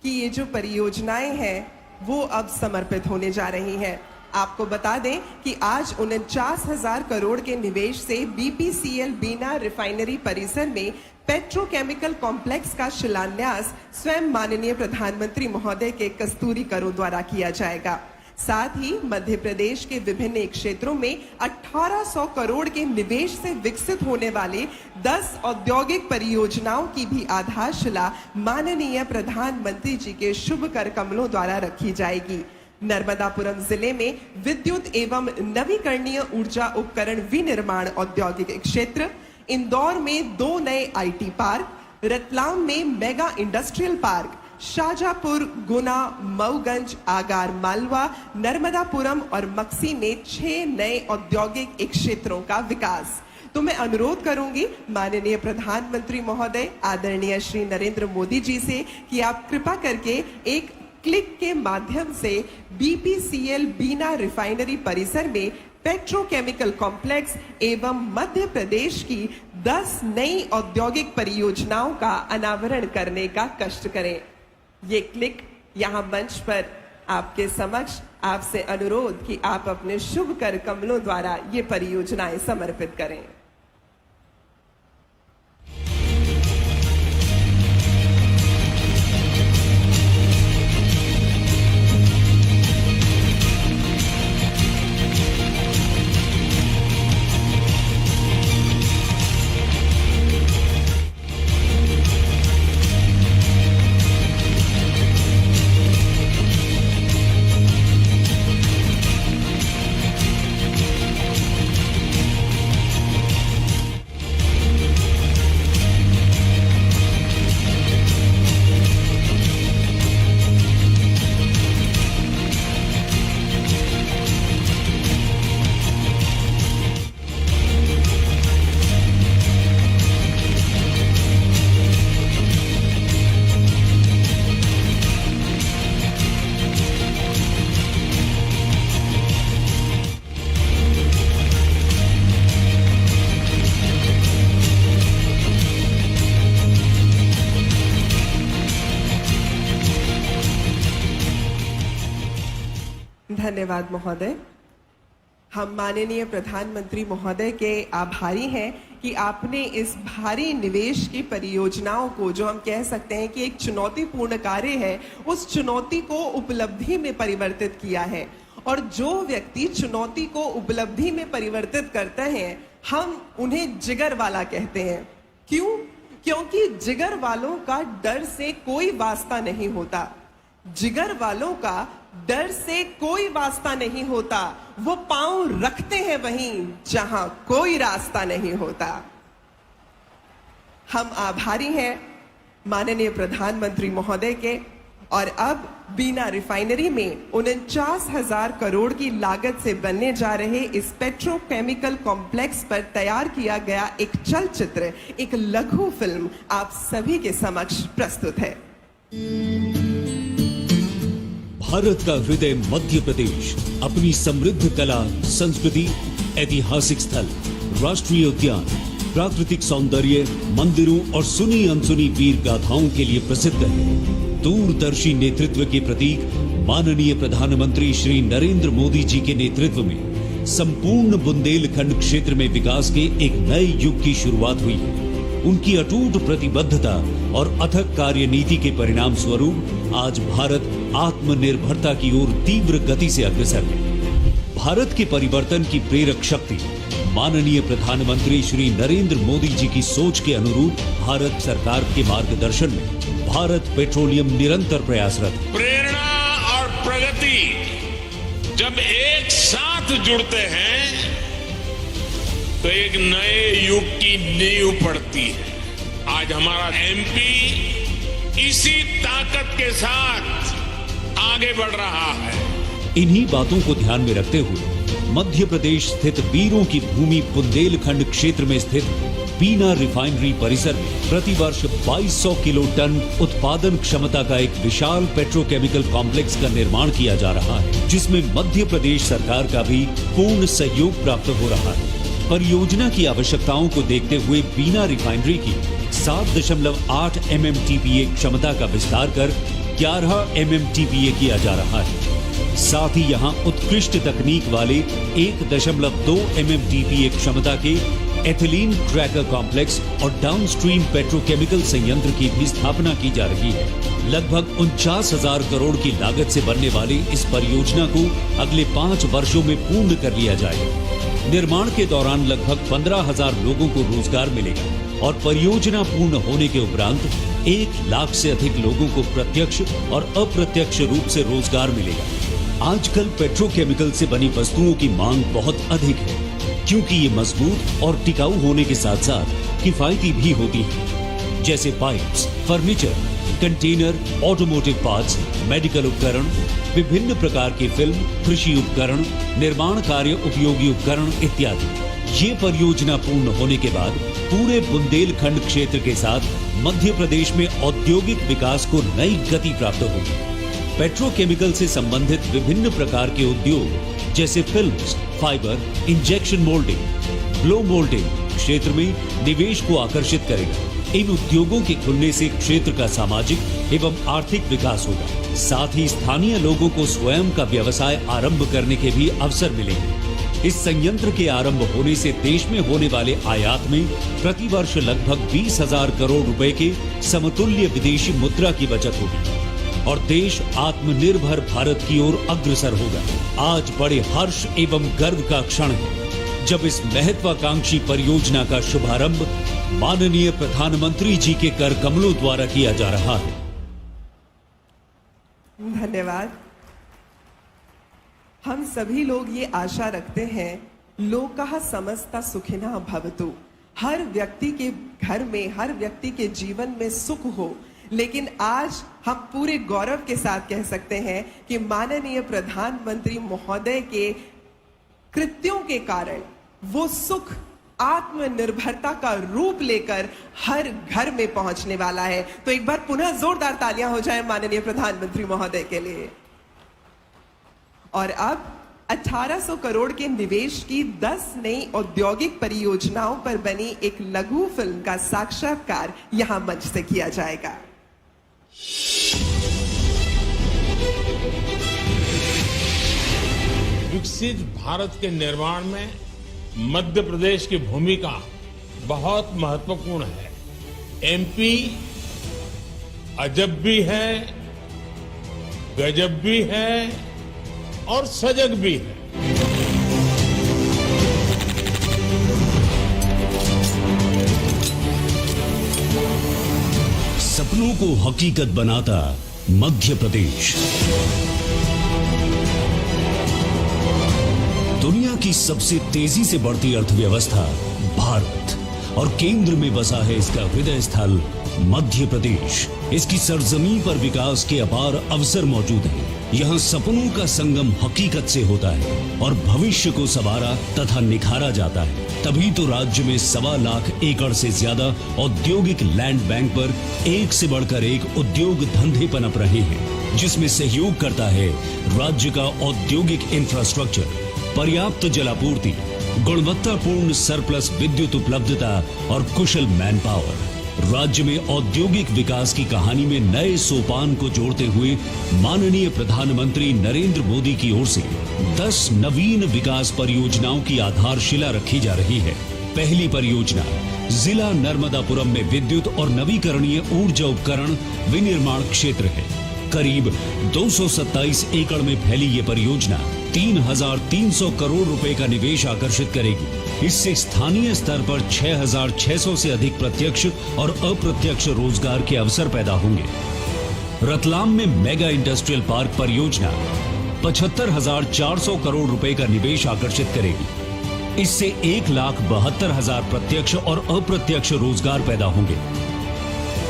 की ये जो परियोजनाएं हैं वो अब समर्पित होने जा रही हैं। आपको बता दें कि आज 49,000 करोड़ के निवेश से बीपीसीएल बीना रिफाइनरी परिसर में पेट्रोकेमिकल कॉम्प्लेक्स का शिलान्यास स्वयं माननीय प्रधानमंत्री महोदय के कस्तूरी करों द्वारा किया जाएगा। साथ ही मध्य प्रदेश के विभिन्न क्षेत्रों में 1800 करोड़ के निवेश से विकसित होने वाले 10 औद्योगिक परियोजनाओं की भी आधारशिला माननीय प्रधानमंत्री जी के शुभ कर कमलों द्वारा रखी जाएगी। नर्मदापुरम जिले में विद्युत एवं नवीकरणीय ऊर्जा उपकरण विनिर्माण औद्योगिक क्षेत्र, इंदौर में 2 नए आईटी पार्क, रतलाम में मेगा इंडस्ट्रियल पार्क, शाजापुर, गुना, मऊगंज, आगार मालवा, नर्मदापुरम और मक्सी में 6 नए औद्योगिक क्षेत्रों का विकास। तो मैं अनुरोध करूंगी माननीय प्रधानमंत्री महोदय आदरणीय श्री नरेंद्र मोदी जी से कि आप कृपा करके एक क्लिक के माध्यम से बीपीसीएल बीना रिफाइनरी परिसर में पेट्रोकेमिकल कॉम्प्लेक्स एवं मध्य प्रदेश की 10 नई औद्योगिक परियोजनाओं का अनावरण करने का कष्ट करें। ये क्लिक यहाँ मंच पर आपके समक्ष आपसे अनुरोध कि आप अपने शुभ कर कमलों द्वारा ये परियोजनाएं समर्पित करें। धन्यवाद महोदय। हम माननीय प्रधानमंत्री महोदय के आभारी हैं कि आपने इस भारी निवेश की परियोजनाओं को, जो हम कह सकते हैं कि एक चुनौतीपूर्ण कार्य है, उस चुनौती को उपलब्धि में परिवर्तित किया है। और जो व्यक्ति चुनौती को उपलब्धि में परिवर्तित करते हैं हम उन्हें जिगर वाला कहते हैं। क्यों? क्योंकि जिगर वालों का डर से कोई वास्ता नहीं होता। जिगर वालों का डर से कोई वास्ता नहीं होता। वो पांव रखते हैं वहीं जहां कोई रास्ता नहीं होता। हम आभारी हैं माननीय प्रधानमंत्री महोदय के। और अब बीना रिफाइनरी में 49,000 करोड़ की लागत से बनने जा रहे इस पेट्रोकेमिकल कॉम्प्लेक्स पर तैयार किया गया एक चलचित्र, एक लघु फिल्म आप सभी के समक्ष प्रस्तुत है। भारत का हृदय मध्य प्रदेश अपनी समृद्ध कला, संस्कृति, ऐतिहासिक स्थल, राष्ट्रीय उद्यान, प्राकृतिक सौंदर्य, मंदिरों और सुनी अनसुनी वीर गाथाओं के लिए प्रसिद्ध है। दूरदर्शी नेतृत्व के प्रतीक माननीय प्रधानमंत्री श्री नरेंद्र मोदी जी के नेतृत्व में संपूर्ण बुंदेलखंड क्षेत्र में विकास के एक नए युग की शुरुआत हुई है। उनकी अटूट प्रतिबद्धता और अथक कार्यनीति के परिणाम स्वरूप आज भारत आत्मनिर्भरता की ओर तीव्र गति से अग्रसर है। भारत के परिवर्तन की प्रेरक शक्ति माननीय प्रधानमंत्री श्री नरेंद्र मोदी जी की सोच के अनुरूप भारत सरकार के मार्गदर्शन में भारत पेट्रोलियम निरंतर प्रयासरत है। प्रेरणा और प्रगति जब एक साथ जुड़ते हैं तो एक नए युग की नींव पड़ती है। आज हमारा एमपी इसी ताकत के साथ आगे बढ़ रहा है। इन्हीं बातों को ध्यान में रखते हुए मध्य प्रदेश स्थित वीरों की भूमि बुंदेलखंड क्षेत्र में स्थित बीना रिफाइनरी परिसर में प्रतिवर्ष 2200 किलो टन उत्पादन क्षमता का एक विशाल पेट्रोकेमिकल कॉम्प्लेक्स का निर्माण किया जा रहा है, जिसमें मध्य प्रदेश सरकार का भी पूर्ण सहयोग प्राप्त हो रहा है। परियोजना की आवश्यकताओं को देखते हुए बीना रिफाइनरी की 7.8 MMTPA क्षमता का विस्तार कर 11 MMTPA किया जा रहा है। साथ ही यहां उत्कृष्ट तकनीक वाले 1.2 MMTPA क्षमता के एथिलीन क्रैकर कॉम्प्लेक्स और डाउनस्ट्रीम पेट्रोकेमिकल संयंत्र की भी स्थापना की जा रही है। लगभग 49,000 करोड़ की लागत से बनने वाली इस परियोजना को अगले 5 वर्षों में पूर्ण कर लिया जाएगा। निर्माण के दौरान लगभग 15,000 लोगों को रोजगार मिलेगा और परियोजना पूर्ण होने के उपरांत 1 लाख से अधिक लोगों को प्रत्यक्ष और अप्रत्यक्ष रूप से रोजगार मिलेगा। आजकल पेट्रोकेमिकल से बनी वस्तुओं की मांग बहुत अधिक है, क्योंकि ये मजबूत और टिकाऊ होने के साथ साथ किफायती भी होती है, जैसे pipes, furniture, container, automotive parts, medical उपकरण, विभिन्न प्रकार के फिल्म, कृषि उपकरण, निर्माण कार्य उपयोगी उपकरण इत्यादि। ये परियोजना पूर्ण होने के बाद पूरे बुंदेलखंड क्षेत्र के साथ मध्य प्रदेश में औद्योगिक विकास को नई गति प्राप्त होगी। पेट्रोकेमिकल से संबंधित विभिन्न प्रकार के उद्योग जैसे films, fibre, injection moulding, blow moulding क्षेत्र में निवेश को आकर्षित करेगा। इन उद्योगों के खुलने से क्षेत्र का सामाजिक एवं आर्थिक विकास होगा। साथ ही स्थानीय लोगों को स्वयं का व्यवसाय आरंभ करने के भी अवसर मिलेंगे। इस संयंत्र के आरंभ होने से देश में होने वाले आयात में प्रतिवर्ष लगभग 20,000 करोड़ रुपए के समतुल्य विदेशी मुद्रा की बचत होगी और देश आत्मनिर्भर भारत की ओर अग्रसर होगा। आज बड़े हर्ष एवं गर्व का क्षण है जब इस महत्वाकांक्षी परियोजना का शुभारंभ माननीय प्रधानमंत्री जी के कर कमलों द्वारा किया जा रहा है। धन्यवाद। हम सभी लोग ये आशा रखते हैं, लोकः समस्ता सुखिनः भवतु, हर व्यक्ति के घर में, हर व्यक्ति के जीवन में सुख हो। लेकिन आज हम पूरे गौरव के साथ कह सकते हैं कि माननीय प्रधानमंत्री महोदय के कृत्यों के कारण वो सुख आत्मनिर्भरता का रूप लेकर हर घर में पहुंचने वाला है। तो एक बार पुनः जोरदार तालियां हो जाए माननीय प्रधानमंत्री महोदय के लिए। और अब 1800 करोड़ के निवेश की 10 नई औद्योगिक परियोजनाओं पर बनी एक लघु फिल्म का साक्षात्कार यहां मंच से किया जाएगा। विकसित भारत के निर्माण में मध्य प्रदेश की भूमिका बहुत महत्वपूर्ण है। एमपी अजब भी है, गजब भी है और सजग भी है। सपनों को हकीकत बनाता मध्य प्रदेश। दुनिया की सबसे तेजी से बढ़ती अर्थव्यवस्था भारत और केंद्र में बसा है इसका हृदय स्थल मध्य प्रदेश। इसकी सरजमीन पर विकास के अपार अवसर मौजूद हैं। यहाँ सपनों का संगम हकीकत से होता है और भविष्य को संवारा तथा निखारा जाता है। तभी तो राज्य में 1.25 लाख एकड़ से ज्यादा औद्योगिक लैंड बैंक पर एक से बढ़कर एक उद्योग धंधे पनप रहे हैं, जिसमें सहयोग करता है राज्य का औद्योगिक इंफ्रास्ट्रक्चर, पर्याप्त जलापूर्ति, गुणवत्तापूर्ण सरप्लस विद्युत उपलब्धता और कुशल मैन पावर। राज्य में औद्योगिक विकास की कहानी में नए सोपान को जोड़ते हुए माननीय प्रधानमंत्री नरेंद्र मोदी की ओर से 10 नवीन विकास परियोजनाओं की आधारशिला रखी जा रही है। पहली परियोजना जिला नर्मदापुरम में विद्युत और नवीकरणीय ऊर्जा उपकरण विनिर्माण क्षेत्र है। करीब 227 एकड़ में फैली ये परियोजना 3,300 करोड़ रुपए का निवेश आकर्षित करेगी। इससे स्थानीय स्तर पर 6,600 से अधिक प्रत्यक्ष और अप्रत्यक्ष रोजगार के अवसर पैदा होंगे। रतलाम में मेगा इंडस्ट्रियल पार्क परियोजना 75,400 करोड़ रुपए का निवेश आकर्षित करेगी। इससे 1,72,000 प्रत्यक्ष और अप्रत्यक्ष रोजगार पैदा होंगे।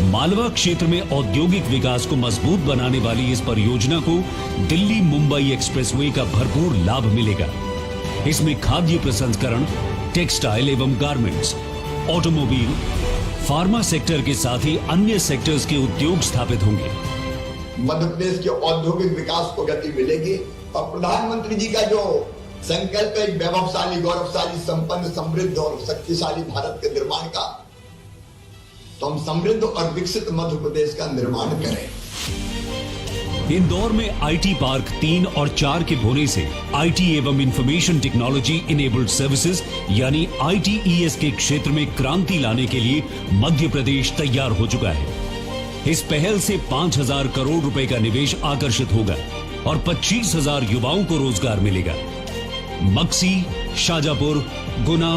मालवा क्षेत्र में औद्योगिक विकास को मजबूत बनाने वाली इस परियोजना को दिल्ली मुंबई एक्सप्रेसवे का भरपूर लाभ मिलेगा। इसमें खाद्य प्रसंस्करण, टेक्सटाइल एवं गारमेंट्स, ऑटोमोबाइल, फार्मा सेक्टर के साथ ही अन्य सेक्टर्स के उद्योग स्थापित होंगे। मध्य प्रदेश के औद्योगिक विकास को गति मिलेगी और प्रधानमंत्री जी का जो संकल्प है वैभवशाली, गौरवशाली, संपन्न, समृद्ध और शक्तिशाली भारत के निर्माण का, तो हम समृद्ध और विकसित मध्य प्रदेश का निर्माण करें। इंदौर में आईटी पार्क 3 और 4 के होने से आईटी एवं इंफॉर्मेशन टेक्नोलॉजी इनेबल्ड सर्विसेज यानी ITES के क्षेत्र में क्रांति लाने के लिए मध्य प्रदेश तैयार हो चुका है। इस पहल से 5,000 करोड़ रुपए का निवेश आकर्षित होगा और 25,000 युवाओं को रोजगार मिलेगा। मक्सी, शाजापुर, गुना,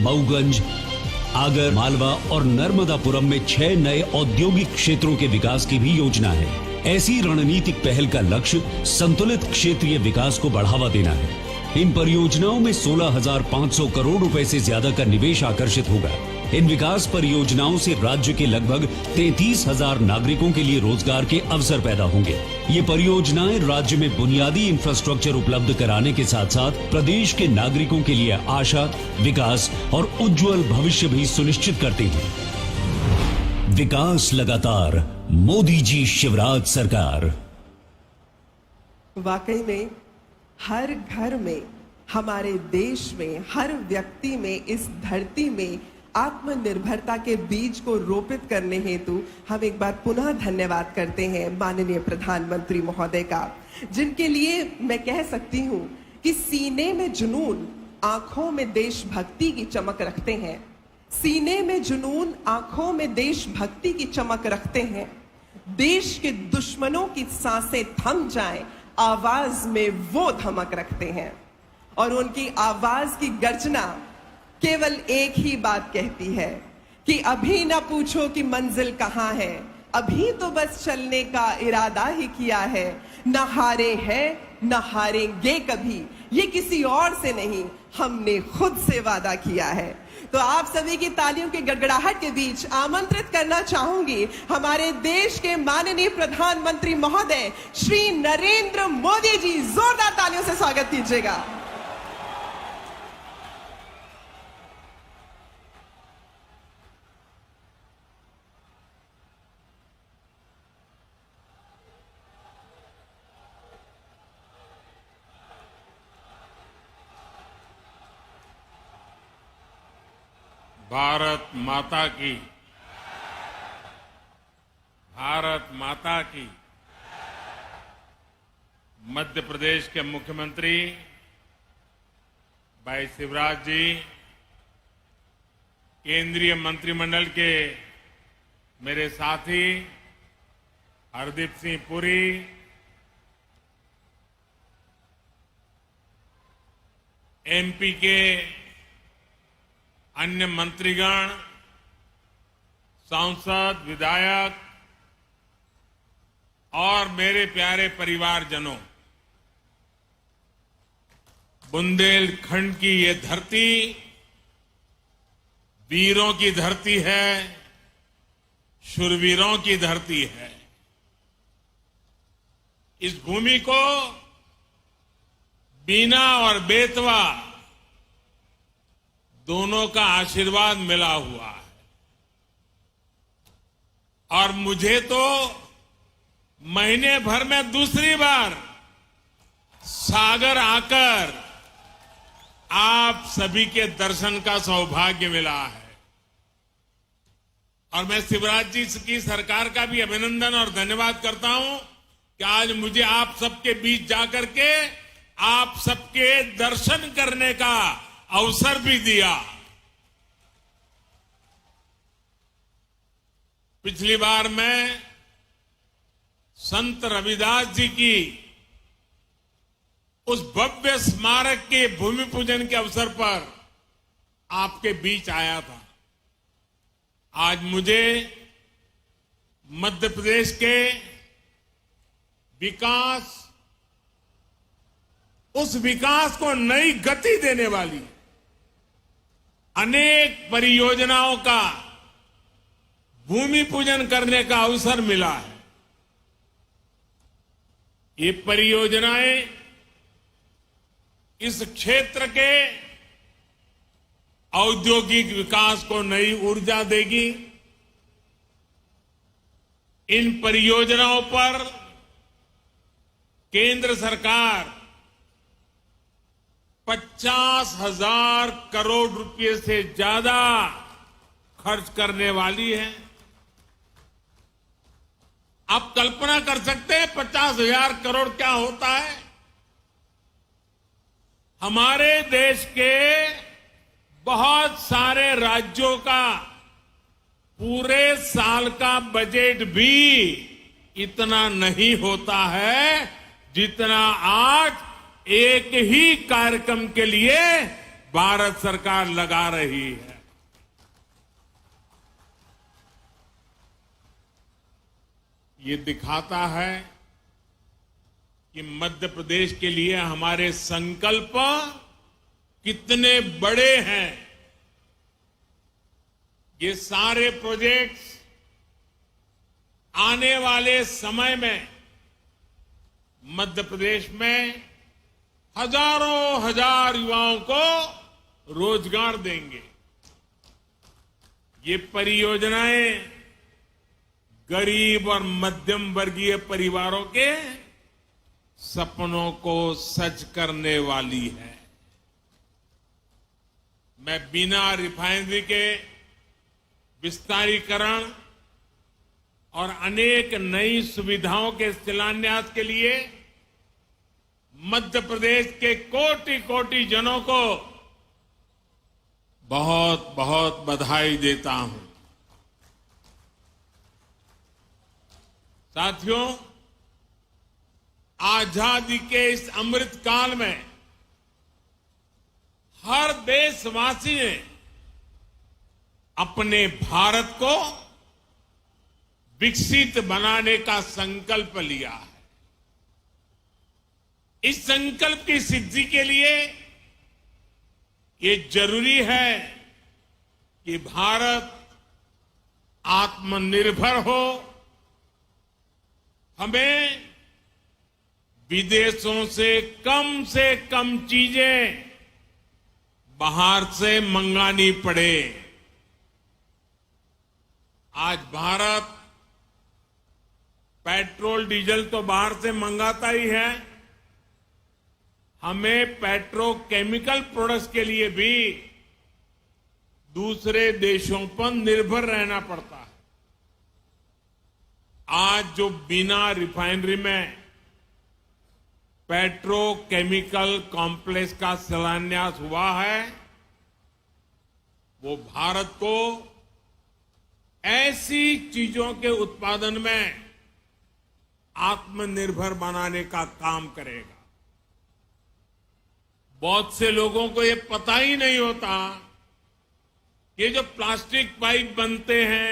मऊगंज, आगर, मालवा और नर्मदापुरम में 6 नए औद्योगिक क्षेत्रों के विकास की भी योजना है। ऐसी रणनीतिक पहल का लक्ष्य संतुलित क्षेत्रीय विकास को बढ़ावा देना है। इन परियोजनाओं में 16,500 करोड़ रुपए से ज्यादा का निवेश आकर्षित होगा। इन विकास परियोजनाओं से राज्य के लगभग 33,000 नागरिकों के लिए रोजगार के अवसर पैदा होंगे। ये परियोजनाएं राज्य में बुनियादी इंफ्रास्ट्रक्चर उपलब्ध कराने के साथ साथ प्रदेश के नागरिकों के लिए आशा, विकास और उज्जवल भविष्य भी सुनिश्चित करती हैं। विकास लगातार, मोदी जी शिवराज सरकार। वाकई में हर घर में, हमारे देश में, हर व्यक्ति में, इस धरती में आत्मनिर्भरता के बीज को रोपित करने हेतु हम एक बार पुनः धन्यवाद करते हैं माननीय प्रधानमंत्री महोदय का, जिनके लिए मैं कह सकती हूं कि सीने में जुनून, आंखों में देशभक्ति की चमक रखते हैं। सीने में जुनून, आंखों में देशभक्ति की चमक रखते हैं। देश के दुश्मनों की सांसें थम जाएं, आवाज में वो धमक रखते हैं और उनकी आवाज की गर्जना केवल एक ही बात कहती है कि अभी ना पूछो कि मंजिल कहां है, अभी तो बस चलने का इरादा ही किया है। न हारे हैं, न हारेंगे कभी, ये किसी और से नहीं, हमने खुद से वादा किया है। तो आप सभी की तालियों की गड़गड़ाहट के बीच आमंत्रित करना चाहूंगी हमारे देश के माननीय प्रधानमंत्री महोदय श्री नरेंद्र मोदी जी। जोरदार तालियों से स्वागत कीजिएगा। भारत माता की, भारत माता की। मध्य प्रदेश के मुख्यमंत्री भाई शिवराज जी, केंद्रीय मंत्रिमंडल के मेरे साथी हरदीप सिंह पुरी, MP के अन्य मंत्रीगण, सांसद, विधायक और मेरे प्यारे परिवारजनों, बुंदेलखंड की ये धरती वीरों की धरती है, शूरवीरों की धरती है। इस भूमि को बीना और बेतवा दोनों का आशीर्वाद मिला हुआ है और मुझे तो महीने भर में दूसरी बार सागर आकर आप सभी के दर्शन का सौभाग्य मिला है। और मैं शिवराज जी की सरकार का भी अभिनंदन और धन्यवाद करता हूं कि आज मुझे आप सबके बीच जाकर के आप सबके दर्शन करने का अवसर भी दिया। पिछली बार मैं संत रविदास जी की उस भव्य स्मारक के भूमि पूजन के अवसर पर आपके बीच आया था। आज मुझे मध्य प्रदेश के विकास, उस विकास को नई गति देने वाली अनेक परियोजनाओं का भूमि पूजन करने का अवसर मिला है। ये परियोजनाएं इस क्षेत्र के औद्योगिक विकास को नई ऊर्जा देगी। इन परियोजनाओं पर केंद्र सरकार 50,000 करोड़ रुपए से ज्यादा खर्च करने वाली है। आप कल्पना कर सकते हैं 50,000 करोड़ क्या होता है? हमारे देश के बहुत सारे राज्यों का पूरे साल का बजट भी इतना नहीं होता है जितना आज एक ही कार्यक्रम के लिए भारत सरकार लगा रही है। ये दिखाता है कि मध्य प्रदेश के लिए हमारे संकल्प कितने बड़े हैं। ये सारे प्रोजेक्ट्स आने वाले समय में मध्य प्रदेश में हजारों हजार युवाओं को रोजगार देंगे। ये परियोजनाएं गरीब और मध्यम वर्गीय परिवारों के सपनों को सच करने वाली है। मैं बिना रिफाइनरी के विस्तारीकरण और अनेक नई सुविधाओं के शिलान्यास के लिए मध्य प्रदेश के कोटि कोटि जनों को बहुत बहुत बधाई देता हूं। साथियों, आजादी के इस अमृत काल में हर देशवासी ने अपने भारत को विकसित बनाने का संकल्प लिया है। इस संकल्प की सिद्धि के लिए ये जरूरी है कि भारत आत्मनिर्भर हो। हमें विदेशों से कम चीजें बाहर से मंगानी पड़े। आज भारत पेट्रोल डीजल तो बाहर से मंगाता ही है, हमें पेट्रोकेमिकल प्रोडक्ट्स के लिए भी दूसरे देशों पर निर्भर रहना पड़ता है। आज जो बिना रिफाइनरी में पेट्रोकेमिकल कॉम्प्लेक्स का शिलान्यास हुआ है, वो भारत को ऐसी चीजों के उत्पादन में आत्मनिर्भर बनाने का काम करेगा। बहुत से लोगों को ये पता ही नहीं होता, ये जो प्लास्टिक पाइप बनते हैं,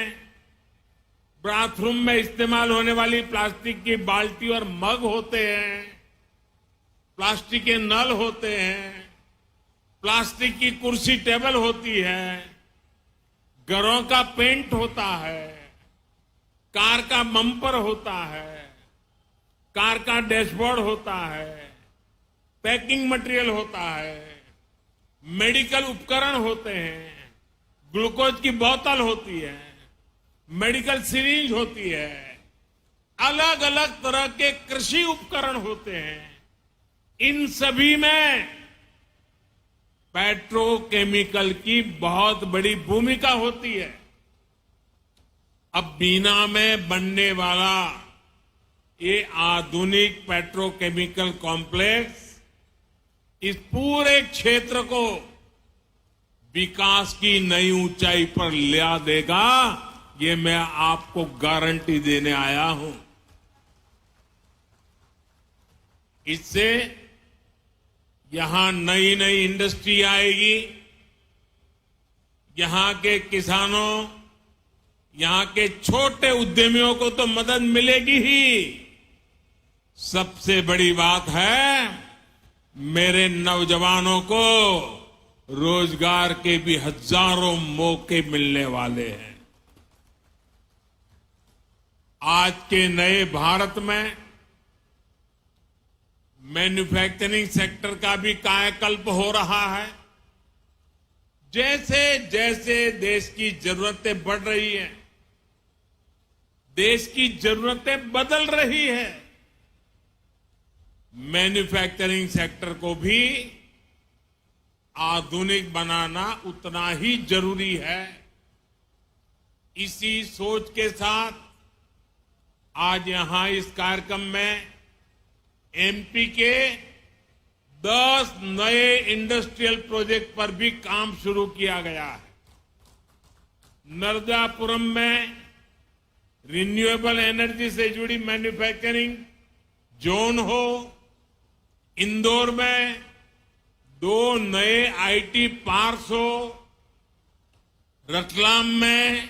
बाथरूम में इस्तेमाल होने वाली प्लास्टिक की बाल्टी और मग होते हैं, प्लास्टिक के नल होते हैं, प्लास्टिक की कुर्सी टेबल होती है, घरों का पेंट होता है, कार का बम्पर होता है, कार का डैशबोर्ड होता है, पैकिंग मटेरियल होता है, मेडिकल उपकरण होते हैं, ग्लूकोज की बोतल होती है, मेडिकल सिरिंज होती है, अलग अलग तरह के कृषि उपकरण होते हैं। इन सभी में पेट्रोकेमिकल की बहुत बड़ी भूमिका होती है। अब बीना में बनने वाला ये आधुनिक पेट्रोकेमिकल कॉम्प्लेक्स इस पूरे क्षेत्र को विकास की नई ऊंचाई पर ले देगा, ये मैं आपको गारंटी देने आया हूं। इससे यहां नई नई इंडस्ट्री आएगी, यहां के किसानों, यहां के छोटे उद्यमियों को तो मदद मिलेगी ही, सबसे बड़ी बात है मेरे नौजवानों को रोजगार के भी हजारों मौके मिलने वाले हैं। आज के नए भारत में मैन्युफैक्चरिंग सेक्टर का भी कायाकल्प हो रहा है। जैसे जैसे देश की जरूरतें बढ़ रही हैं, देश की जरूरतें बदल रही है, मैन्युफैक्चरिंग सेक्टर को भी आधुनिक बनाना उतना ही जरूरी है। इसी सोच के साथ आज यहां इस कार्यक्रम में एमपी के 10 नए इंडस्ट्रियल प्रोजेक्ट पर भी काम शुरू किया गया है। नर्मदापुरम में रिन्यूएबल एनर्जी से जुड़ी मैन्युफैक्चरिंग जोन हो, इंदौर में 2 नए आईटी पार्क्स हो, रतलाम में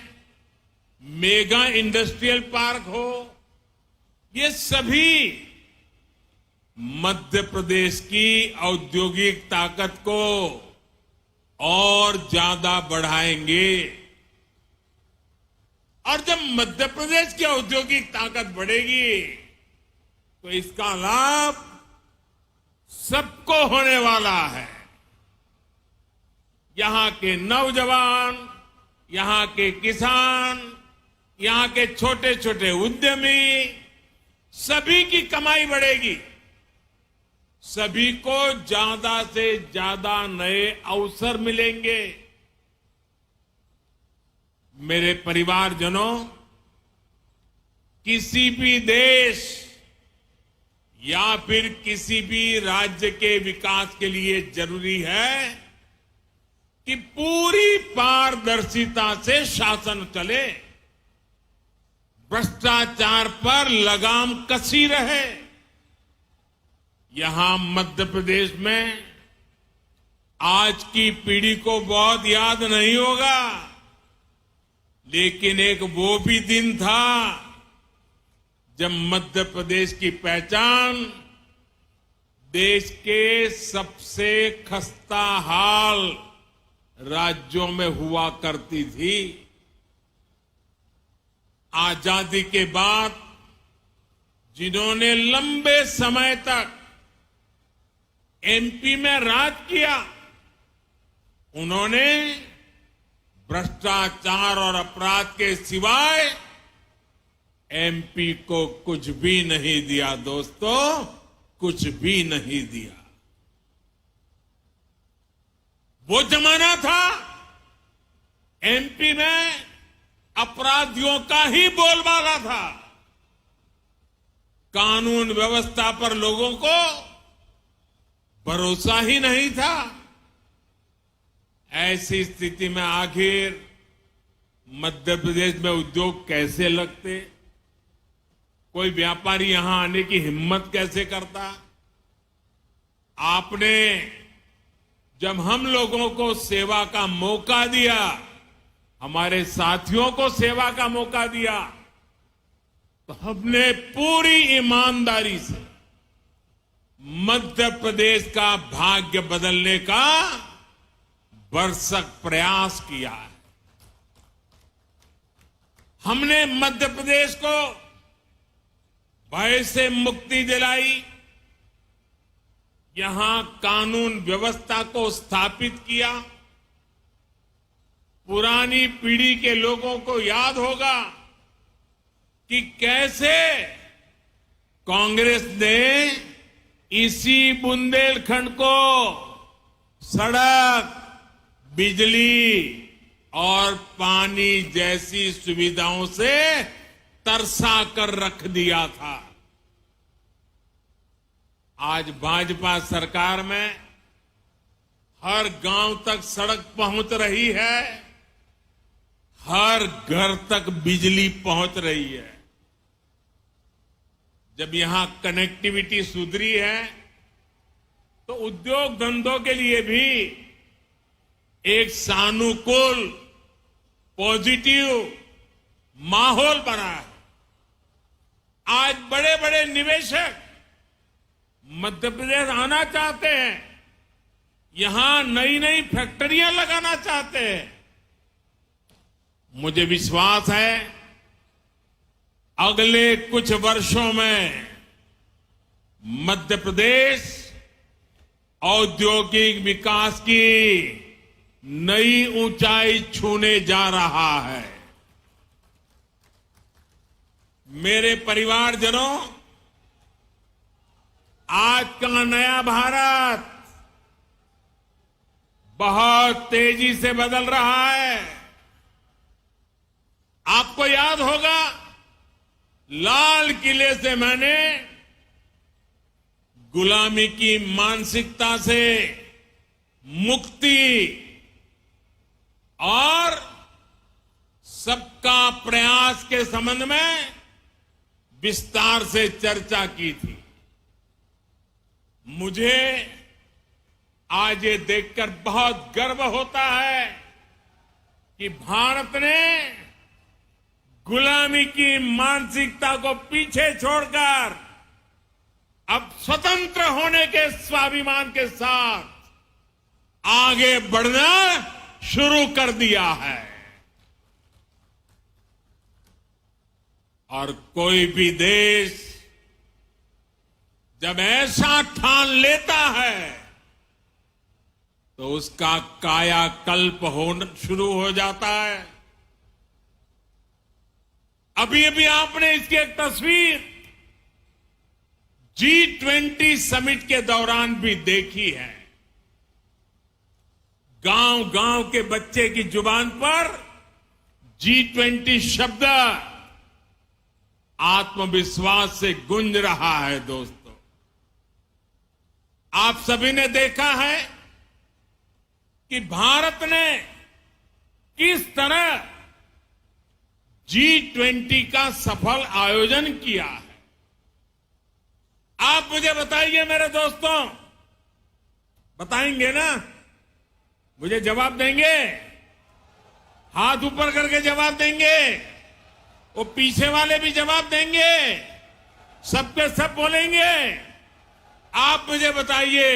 मेगा इंडस्ट्रियल पार्क हो, ये सभी मध्य प्रदेश की औद्योगिक ताकत को और ज्यादा बढ़ाएंगे। और जब मध्य प्रदेश की औद्योगिक ताकत बढ़ेगी तो इसका लाभ सबको होने वाला है। यहां के नौजवान, यहां के किसान, यहां के छोटे छोटे उद्यमी, सभी की कमाई बढ़ेगी। सभी को ज्यादा से ज्यादा नए अवसर मिलेंगे। मेरे परिवारजनों, किसी भी देश या फिर किसी भी राज्य के विकास के लिए जरूरी है कि पूरी पारदर्शिता से शासन चले, भ्रष्टाचार पर लगाम कसी रहे। यहां मध्य प्रदेश में आज की पीढ़ी को बहुत याद नहीं होगा, लेकिन एक वो भी दिन था जब मध्य प्रदेश की पहचान देश के सबसे खस्ता हाल राज्यों में हुआ करती थी। आजादी के बाद जिन्होंने लंबे समय तक एमपी में राज किया, उन्होंने भ्रष्टाचार और अपराध के सिवाय एमपी को कुछ भी नहीं दिया। दोस्तों, कुछ भी नहीं दिया। वो जमाना था एमपी में अपराधियों का ही बोलबाला था। कानून व्यवस्था पर लोगों को भरोसा ही नहीं था। ऐसी स्थिति में आखिर मध्य प्रदेश में उद्योग कैसे लगते? कोई व्यापारी यहां आने की हिम्मत कैसे करता? आपने जब हम लोगों को सेवा का मौका दिया, हमारे साथियों को सेवा का मौका दिया, तो हमने पूरी ईमानदारी से मध्य प्रदेश का भाग्य बदलने का भरसक प्रयास किया है। हमने मध्य प्रदेश को भय से मुक्ति दिलाई, यहां कानून व्यवस्था को स्थापित किया। पुरानी पीढ़ी के लोगों को याद होगा कि कैसे कांग्रेस ने इसी बुंदेलखंड को सड़क, बिजली और पानी जैसी सुविधाओं से तरसा कर रख दिया था। आज भाजपा सरकार में हर गांव तक सड़क पहुंच रही है, हर घर तक बिजली पहुंच रही है। जब यहां कनेक्टिविटी सुधरी है तो उद्योग धंधों के लिए भी एक सानुकूल, पॉजिटिव माहौल बना है। आज बड़े बड़े निवेशक मध्य प्रदेश आना चाहते हैं, यहां नई नई फैक्ट्रियां लगाना चाहते हैं। मुझे विश्वास है अगले कुछ वर्षों में मध्य प्रदेश औद्योगिक विकास की नई ऊंचाई छूने जा रहा है। मेरे परिवारजनों, आज का नया भारत बहुत तेजी से बदल रहा है। आपको याद होगा, लाल किले से मैंने गुलामी की मानसिकता से मुक्ति और सबका प्रयास के संबंध में विस्तार से चर्चा की थी। मुझे आज ये देखकर बहुत गर्व होता है कि भारत ने गुलामी की मानसिकता को पीछे छोड़कर अब स्वतंत्र होने के स्वाभिमान के साथ आगे बढ़ना शुरू कर दिया है। और कोई भी देश जब ऐसा ठान लेता है तो उसका कायाकल्प होना शुरू हो जाता है। अभी अभी आपने इसकी एक तस्वीर G20 समिट के दौरान भी देखी है। गांव गांव के बच्चे की जुबान पर G20 शब्द आत्मविश्वास से गूंज रहा है। दोस्तों, आप सभी ने देखा है कि भारत ने किस तरह G20 का सफल आयोजन किया है। आप मुझे बताइए मेरे दोस्तों, बताएंगे ना? मुझे जवाब देंगे? हाथ ऊपर करके जवाब देंगे? वो पीछे वाले भी जवाब देंगे? सबके सब बोलेंगे? आप मुझे बताइए,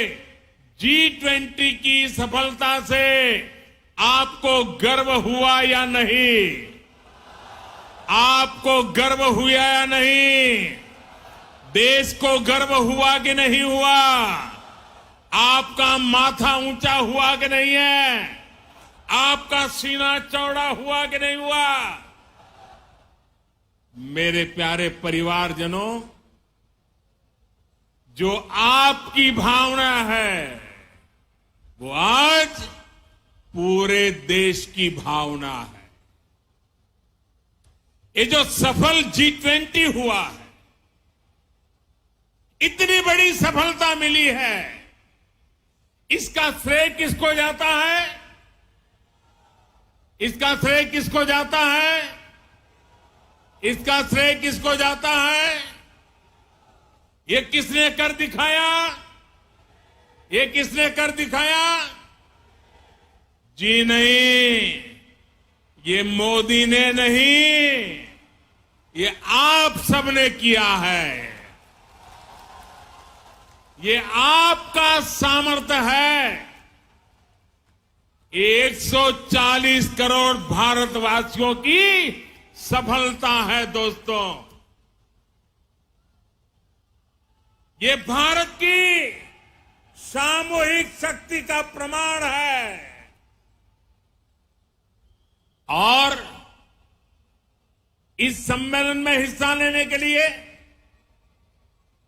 G20 की सफलता से आपको गर्व हुआ या नहीं? आपको गर्व हुआ या नहीं? देश को गर्व हुआ कि नहीं हुआ? आपका माथा ऊंचा हुआ कि नहीं है? आपका सीना चौड़ा हुआ कि नहीं हुआ? मेरे प्यारे परिवारजनों, जो आपकी भावना है वो आज पूरे देश की भावना है। ये जो सफल G20 हुआ है, इतनी बड़ी सफलता मिली है, इसका श्रेय किसको जाता है? इसका श्रेय किसको जाता है? इसका श्रेय किसको जाता है? ये किसने कर दिखाया? ये किसने कर दिखाया? जी नहीं, ये मोदी ने नहीं, ये आप सबने किया है। ये आपका सामर्थ्य है। 140 करोड़ भारतवासियों की सफलता है। दोस्तों, ये भारत की सामूहिक शक्ति का प्रमाण है। और इस सम्मेलन में हिस्सा लेने के लिए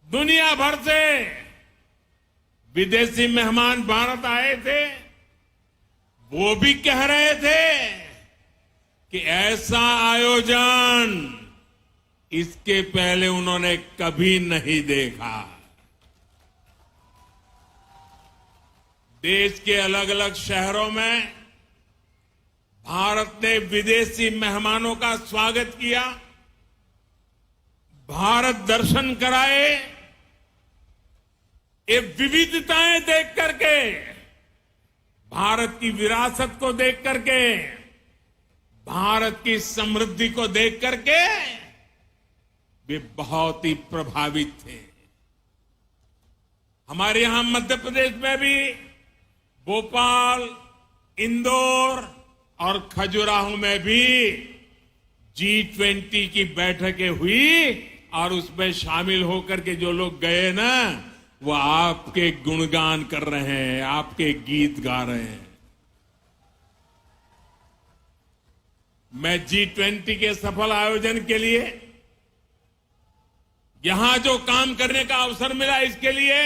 दुनिया भर से विदेशी मेहमान भारत आए थे। वो भी कह रहे थे कि ऐसा आयोजन इसके पहले उन्होंने कभी नहीं देखा। देश के अलग अलग शहरों में भारत ने विदेशी मेहमानों का स्वागत किया, भारत दर्शन कराए। ये विविधताएं देख करके, भारत की विरासत को देख करके, भारत की समृद्धि को देख करके वे बहुत ही प्रभावित थे। हमारे यहां मध्य प्रदेश में भी भोपाल, इंदौर और खजुराहो में भी G20 की बैठकें हुई और उसमें शामिल होकर के जो लोग गए ना, वो आपके गुणगान कर रहे हैं, आपके गीत गा रहे हैं। मैं G20 के सफल आयोजन के लिए यहां जो काम करने का अवसर मिला, इसके लिए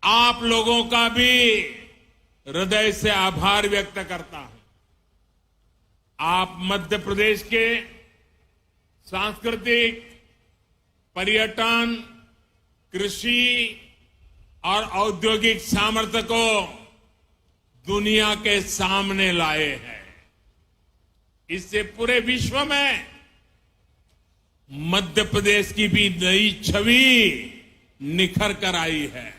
आप लोगों का भी हृदय से आभार व्यक्त करता हूं। आप मध्य प्रदेश के सांस्कृतिक, पर्यटन, कृषि और औद्योगिक सामर्थ्य को दुनिया के सामने लाए हैं। इससे पूरे विश्व में मध्य प्रदेश की भी नई छवि निखर कर आई है।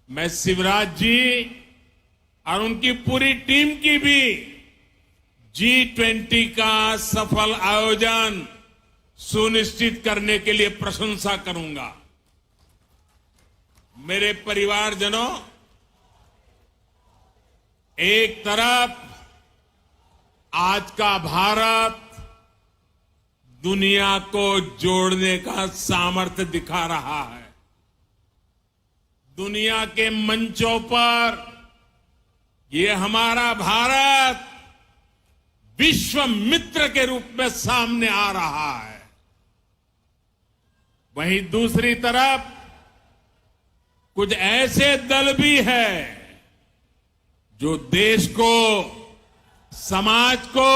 मैं शिवराज जी और उनकी पूरी टीम की भी G20 का सफल आयोजन सुनिश्चित करने के लिए प्रशंसा करूंगा। मेरे परिवारजनों, एक तरफ आज का भारत दुनिया को जोड़ने का सामर्थ्य दिखा रहा है। दुनिया के मंचों पर ये हमारा भारत विश्व मित्र के रूप में सामने आ रहा है। वहीं दूसरी तरफ कुछ ऐसे दल भी हैं जो देश को, समाज को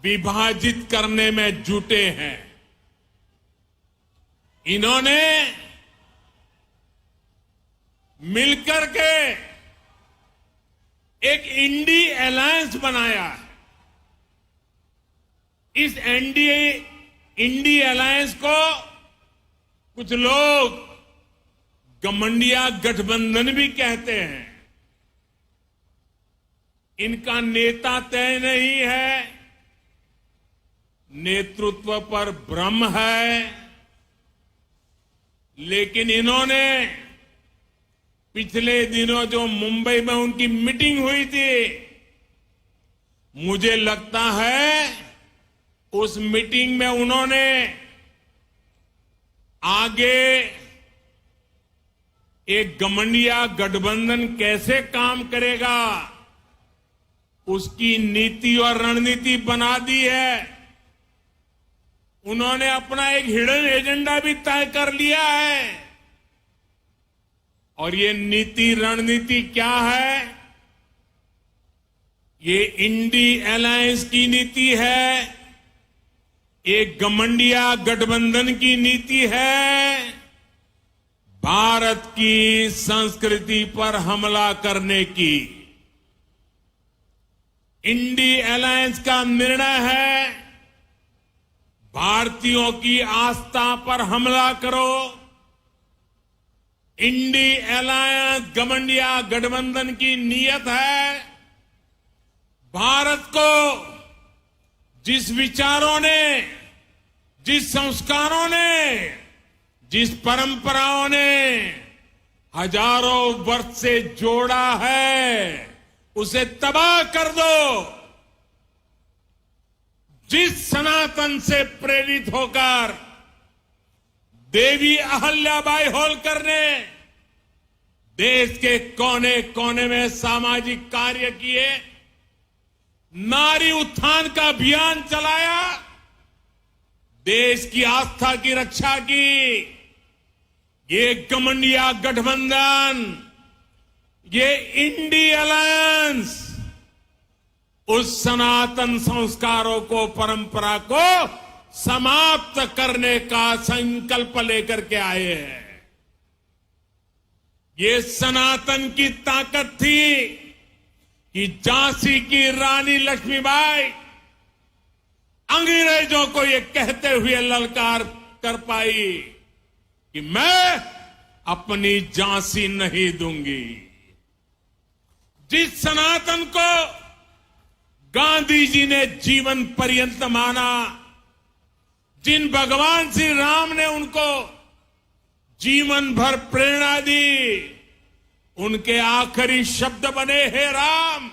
विभाजित करने में जुटे हैं। इन्होंने मिलकर के एक इंडी अलायंस बनाया है। इस इंडी अलायंस को कुछ लोग गठबंधन गठबंधन भी कहते हैं। इनका नेता तय नहीं है, नेतृत्व पर भ्रम है, लेकिन इन्होंने पिछले दिनों जो मुंबई में उनकी मीटिंग हुई थी, मुझे लगता है उस मीटिंग में उन्होंने आगे एक गठबंधन गठबंधन कैसे काम करेगा उसकी नीति और रणनीति बना दी है। उन्होंने अपना एक हिडन एजेंडा भी तय कर लिया है। और ये नीति रणनीति क्या है? ये इंडी अलायंस की नीति है, एक गठबंधन गठबंधन की नीति है, भारत की संस्कृति पर हमला करने की। इंडी अलायंस का निर्णय है भारतीयों की आस्था पर हमला करो। इंडी अलायंस गठबंधन की नीयत है भारत को जिस विचारों ने, जिस संस्कारों ने, जिस परंपराओं ने हजारों वर्ष से जोड़ा है, उसे तबाह कर दो। जिस सनातन से प्रेरित होकर देवी अहल्याबाई होलकर ने देश के कोने कोने में सामाजिक कार्य किए, नारी उत्थान का अभियान चलाया, देश की आस्था की रक्षा की, ये गठबंधन, ये इंडी अलायंस उस सनातन संस्कारों को, परंपरा को समाप्त करने का संकल्प लेकर के आए हैं। ये सनातन की ताकत थी कि झांसी की रानी लक्ष्मीबाई अंग्रेजों को ये कहते हुए ललकार कर पाई कि मैं अपनी झांसी नहीं दूंगी। जिस सनातन को गांधी जी ने जीवन पर्यंत माना, जिन भगवान श्री राम ने उनको जीवन भर प्रेरणा दी, उनके आखिरी शब्द बने हे राम।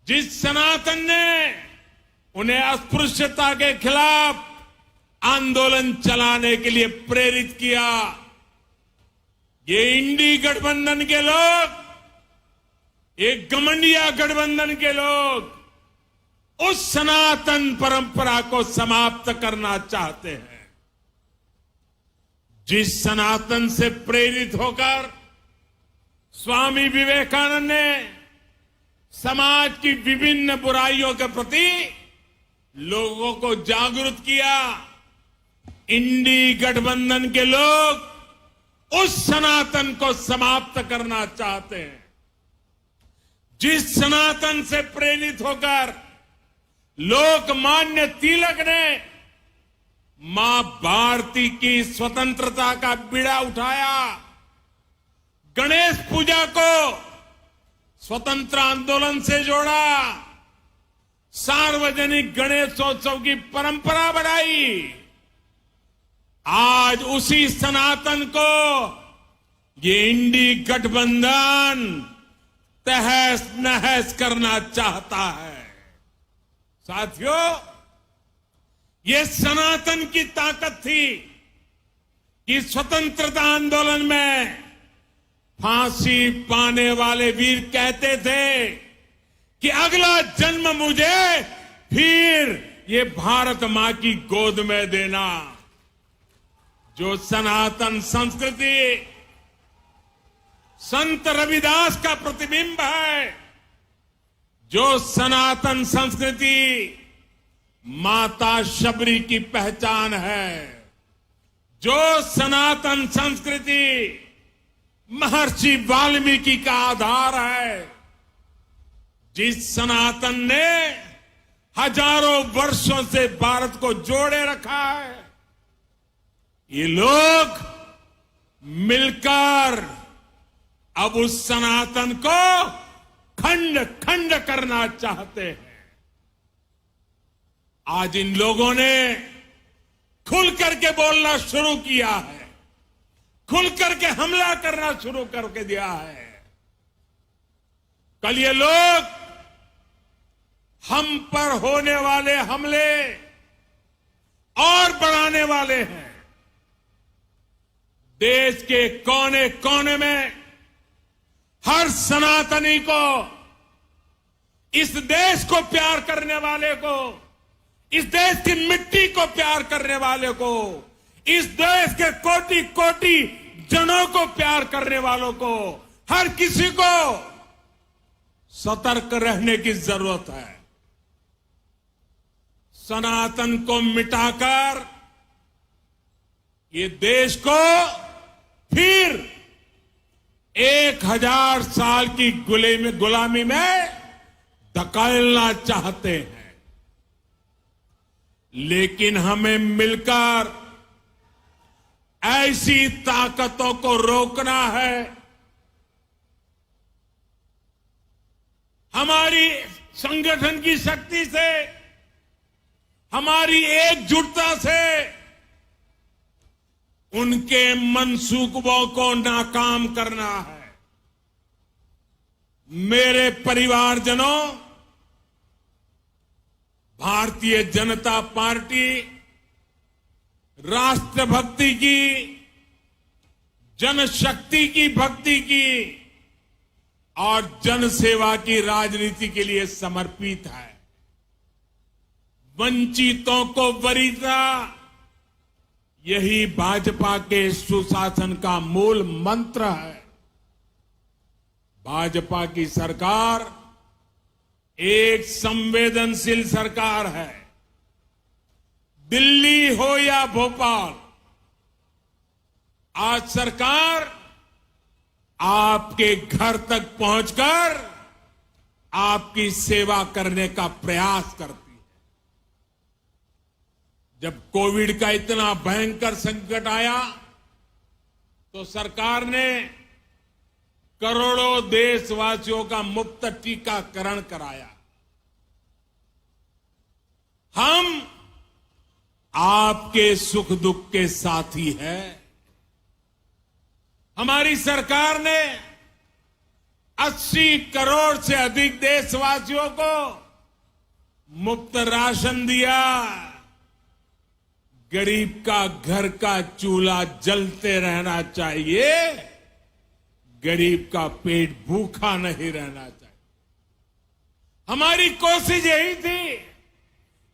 जिस सनातन ने उन्हें अस्पृश्यता के खिलाफ आंदोलन चलाने के लिए प्रेरित किया, ये इंडी गठबंधन के लोग, ये गठबंधन के लोग उस सनातन परंपरा को समाप्त करना चाहते हैं। जिस सनातन से प्रेरित होकर स्वामी विवेकानंद ने समाज की विभिन्न बुराइयों के प्रति लोगों को जागरूक किया, इंडी गठबंधन के लोग उस सनातन को समाप्त करना चाहते हैं। जिस सनातन से प्रेरित होकर लोकमान्य तिलक ने मां भारती की स्वतंत्रता का बीड़ा उठाया, गणेश पूजा को स्वतंत्र आंदोलन से जोड़ा, सार्वजनिक गणेशोत्सव की परंपरा बढ़ाई, आज उसी सनातन को ये इंडी गठबंधन तहस नहस करना चाहता है। साथियों, ये सनातन की ताकत थी कि स्वतंत्रता आंदोलन में फांसी पाने वाले वीर कहते थे कि अगला जन्म मुझे फिर ये भारत मां की गोद में देना। जो सनातन संस्कृति संत रविदास का प्रतिबिंब है, जो सनातन संस्कृति माता शबरी की पहचान है, जो सनातन संस्कृति महर्षि वाल्मीकि का आधार है, जिस सनातन ने हजारों वर्षों से भारत को जोड़े रखा है, ये लोग मिलकर अब उस सनातन को खंड खंड करना चाहते हैं। आज इन लोगों ने खुल करके बोलना शुरू किया है, खुल करके हमला करना शुरू करके दिया है। कल ये लोग हम पर होने वाले हमले और बढ़ाने वाले हैं। देश के कोने कोने में हर सनातनी को, इस देश को प्यार करने वाले को, इस देश की मिट्टी को प्यार करने वाले को, इस देश के कोटि कोटि जनों को प्यार करने वालों को, हर किसी को सतर्क रहने की जरूरत है। सनातन को मिटाकर ये देश को फिर 1000 साल की गुलामी में धकेलना चाहते हैं। लेकिन हमें मिलकर ऐसी ताकतों को रोकना है। हमारी संगठन की शक्ति से, हमारी एकजुटता से उनके मंसूबों को नाकाम करना है। मेरे परिवारजनों, भारतीय जनता पार्टी राष्ट्रभक्ति की, जनशक्ति की भक्ति की और जनसेवा की राजनीति के लिए समर्पित है। वंचितों को वरीयता, यही भाजपा के सुशासन का मूल मंत्र है। भाजपा की सरकार एक संवेदनशील सरकार है। दिल्ली हो या भोपाल, आज सरकार आपके घर तक पहुंचकर आपकी सेवा करने का प्रयास करती है। जब कोविड का इतना भयंकर संकट आया तो सरकार ने करोड़ों देशवासियों का मुफ्त टीकाकरण कराया। हम आपके सुख दुख के साथी हैं। हमारी सरकार ने 80 करोड़ से अधिक देशवासियों को मुफ्त राशन दिया। गरीब का घर का चूल्हा जलते रहना चाहिए, गरीब का पेट भूखा नहीं रहना चाहिए। हमारी कोशिश यही थी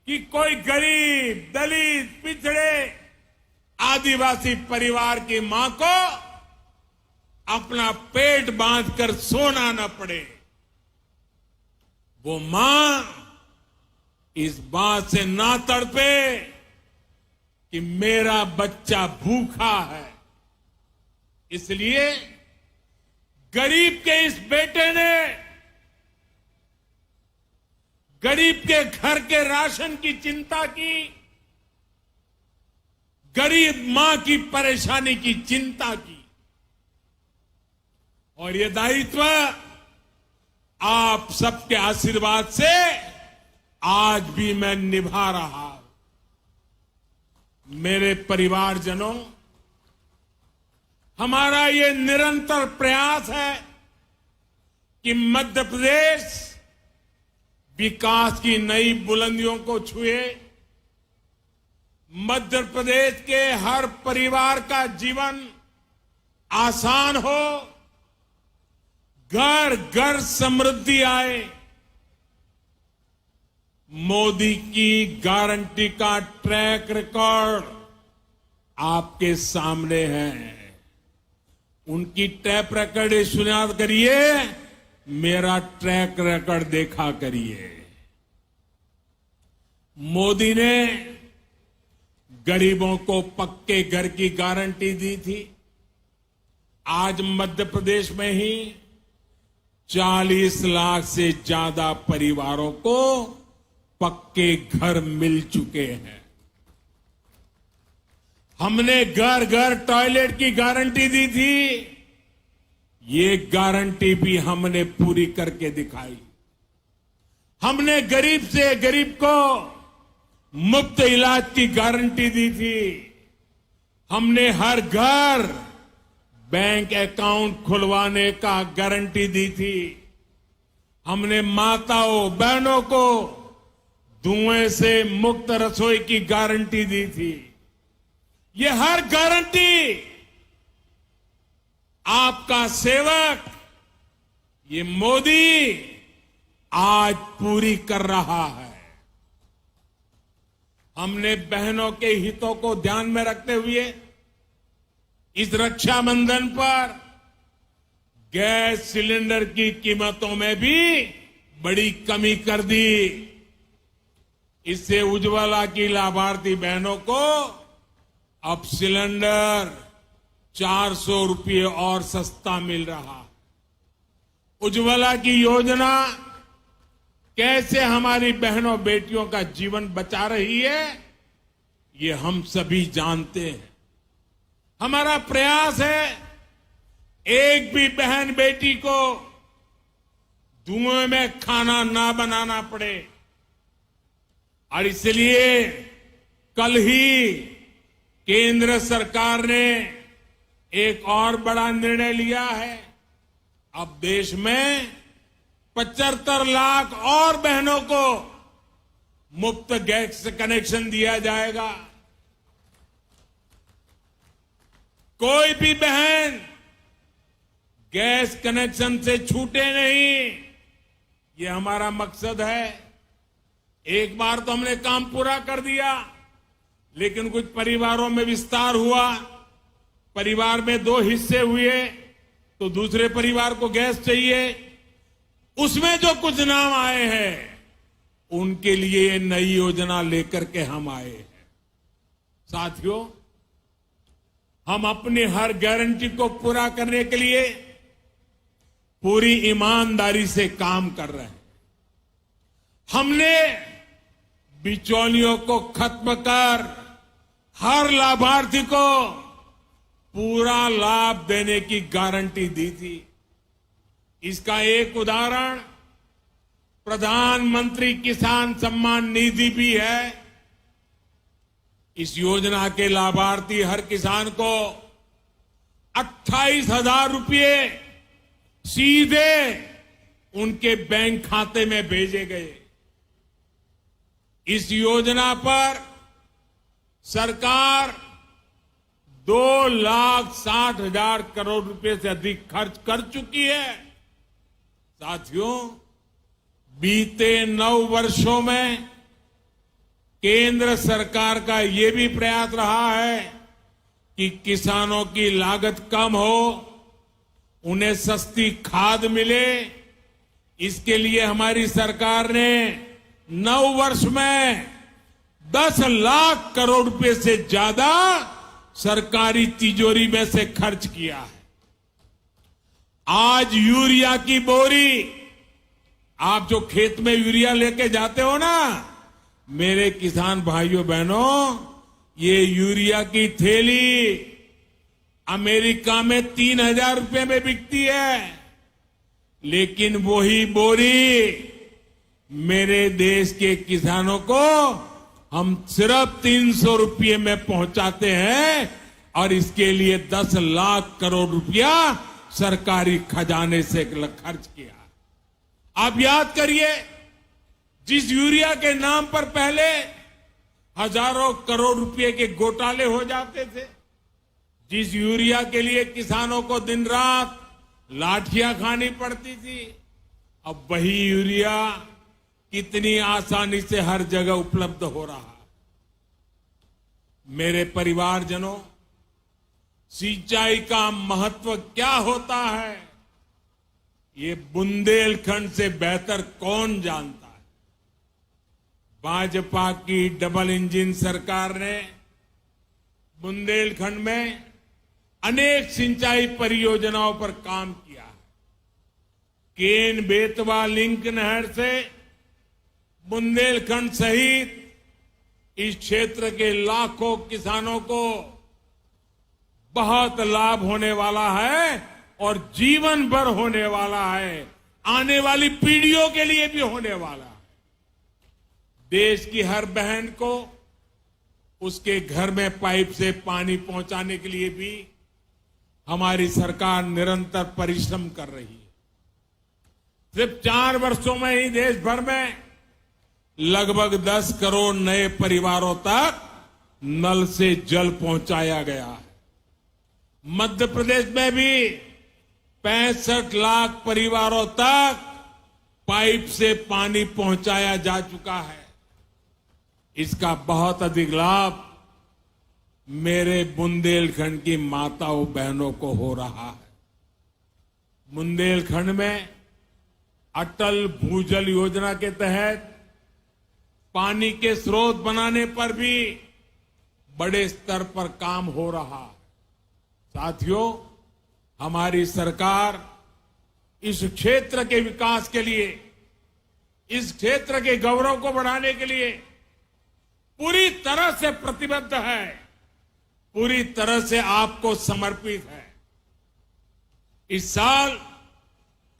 कि कोई गरीब, दलित, पिछड़े, आदिवासी परिवार की मां को अपना पेट बांधकर सोना न पड़े। वो मां इस बात से ना तड़पे कि मेरा बच्चा भूखा है। इसलिए गरीब के इस बेटे ने गरीब के घर के राशन की चिंता की, गरीब मां की परेशानी की चिंता की, और ये दायित्व आप सबके आशीर्वाद से आज भी मैं निभा रहा हूं। मेरे परिवारजनों, हमारा ये निरंतर प्रयास है कि मध्य प्रदेश विकास की नई बुलंदियों को छुए, मध्य प्रदेश के हर परिवार का जीवन आसान हो, घर घर समृद्धि आए। मोदी की गारंटी का ट्रैक रिकॉर्ड आपके सामने है। उनकी ट्रैक रिकॉर्ड सुना करिए, मेरा ट्रैक रिकॉर्ड देखा करिए। मोदी ने गरीबों को पक्के घर की गारंटी दी थी। आज मध्य प्रदेश में ही 40 लाख से ज्यादा परिवारों को पक्के घर मिल चुके हैं। हमने घर घर टॉयलेट की गारंटी दी थी, ये गारंटी भी हमने पूरी करके दिखाई। हमने गरीब से गरीब को मुफ्त इलाज की गारंटी दी थी। हमने हर घर बैंक अकाउंट खुलवाने का गारंटी दी थी। हमने माताओं बहनों को धुएं से मुक्त रसोई की गारंटी दी थी। ये हर गारंटी आपका सेवक ये मोदी आज पूरी कर रहा है। हमने बहनों के हितों को ध्यान में रखते हुए इस रक्षाबंधन पर गैस सिलेंडर की कीमतों में भी बड़ी कमी कर दी। इससे उज्ज्वला की लाभार्थी बहनों को अब सिलेंडर 400 रुपये और सस्ता मिल रहा। उज्ज्वला की योजना कैसे हमारी बहनों बेटियों का जीवन बचा रही है, ये हम सभी जानते हैं। हमारा प्रयास है एक भी बहन बेटी को धुएं में खाना ना बनाना पड़े, और इसलिए कल ही केंद्र सरकार ने एक और बड़ा निर्णय लिया है। अब देश में 75 लाख और बहनों को मुफ्त गैस कनेक्शन दिया जाएगा। कोई भी बहन गैस कनेक्शन से छूटे नहीं, ये हमारा मकसद है। एक बार तो हमने काम पूरा कर दिया, लेकिन कुछ परिवारों में विस्तार हुआ, परिवार में 2 हिस्से हुए, तो दूसरे परिवार को गैस चाहिए। उसमें जो कुछ नाम आए हैं उनके लिए ये नई योजना लेकर के हम आए हैं। साथियों, हम अपनी हर गारंटी को पूरा करने के लिए पूरी ईमानदारी से काम कर रहे हैं। हमने बिचौलियों को खत्म कर हर लाभार्थी को पूरा लाभ देने की गारंटी दी थी। इसका एक उदाहरण प्रधानमंत्री किसान सम्मान निधि भी है। इस योजना के लाभार्थी हर किसान को 28,000 रुपये सीधे उनके बैंक खाते में भेजे गए। इस योजना पर सरकार 2,60,000 करोड़ रुपए से अधिक खर्च कर चुकी है। साथियों, बीते 9 वर्षों में केंद्र सरकार का ये भी प्रयास रहा है कि किसानों की लागत कम हो, उन्हें सस्ती खाद मिले। इसके लिए हमारी सरकार ने 9 वर्ष में 10 लाख करोड़ रुपए से ज्यादा सरकारी तिजोरी में से खर्च किया है। आज यूरिया की बोरी, आप जो खेत में यूरिया लेके जाते हो ना, मेरे किसान भाइयों बहनों, ये यूरिया की थैली अमेरिका में 3,000 रुपए में बिकती है, लेकिन वही बोरी मेरे देश के किसानों को हम सिर्फ 300 रुपये में पहुंचाते हैं, और इसके लिए 10 लाख करोड़ रुपया सरकारी खजाने से खर्च किया। आप याद करिए, जिस यूरिया के नाम पर पहले हजारों करोड़ रुपए के घोटाले हो जाते थे, जिस यूरिया के लिए किसानों को दिन रात लाठियां खानी पड़ती थी, अब वही यूरिया कितनी आसानी से हर जगह उपलब्ध हो रहा है। मेरे परिवारजनों, सिंचाई का महत्व क्या होता है, ये बुंदेलखंड से बेहतर कौन जानता है। भाजपा की डबल इंजन सरकार ने बुंदेलखंड में अनेक सिंचाई परियोजनाओं पर काम किया है। केन बेतवा लिंक नहर से बुंदेलखंड सहित इस क्षेत्र के लाखों किसानों को बहुत लाभ होने वाला है, और जीवन भर होने वाला है, आने वाली पीढ़ियों के लिए भी होने वाला है। देश की हर बहन को उसके घर में पाइप से पानी पहुंचाने के लिए भी हमारी सरकार निरंतर परिश्रम कर रही है। सिर्फ 4 वर्षों में ही देश भर में लगभग 10 करोड़ नए परिवारों तक नल से जल पहुंचाया गया है। मध्य प्रदेश में भी 65 लाख परिवारों तक पाइप से पानी पहुंचाया जा चुका है। इसका बहुत अधिक लाभ मेरे बुंदेलखंड की माताओं बहनों को हो रहा है। बुंदेलखंड में अटल भूजल योजना के तहत पानी के स्रोत बनाने पर भी बड़े स्तर पर काम हो रहा है। साथियों, हमारी सरकार इस क्षेत्र के विकास के लिए, इस क्षेत्र के गौरव को बढ़ाने के लिए पूरी तरह से प्रतिबद्ध है, पूरी तरह से आपको समर्पित है। इस साल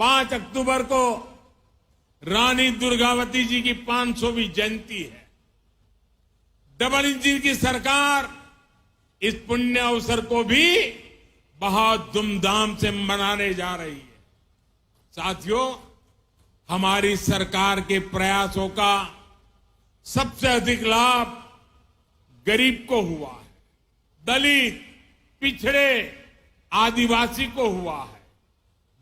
5 अक्टूबर को रानी दुर्गावती जी की 500वीं जयंती है। डबल इंजन की सरकार इस पुण्य अवसर को भी बहुत धूमधाम से मनाने जा रही है। साथियों, हमारी सरकार के प्रयासों का सबसे अधिक लाभ गरीब को हुआ है, दलित, पिछड़े, आदिवासी को हुआ है।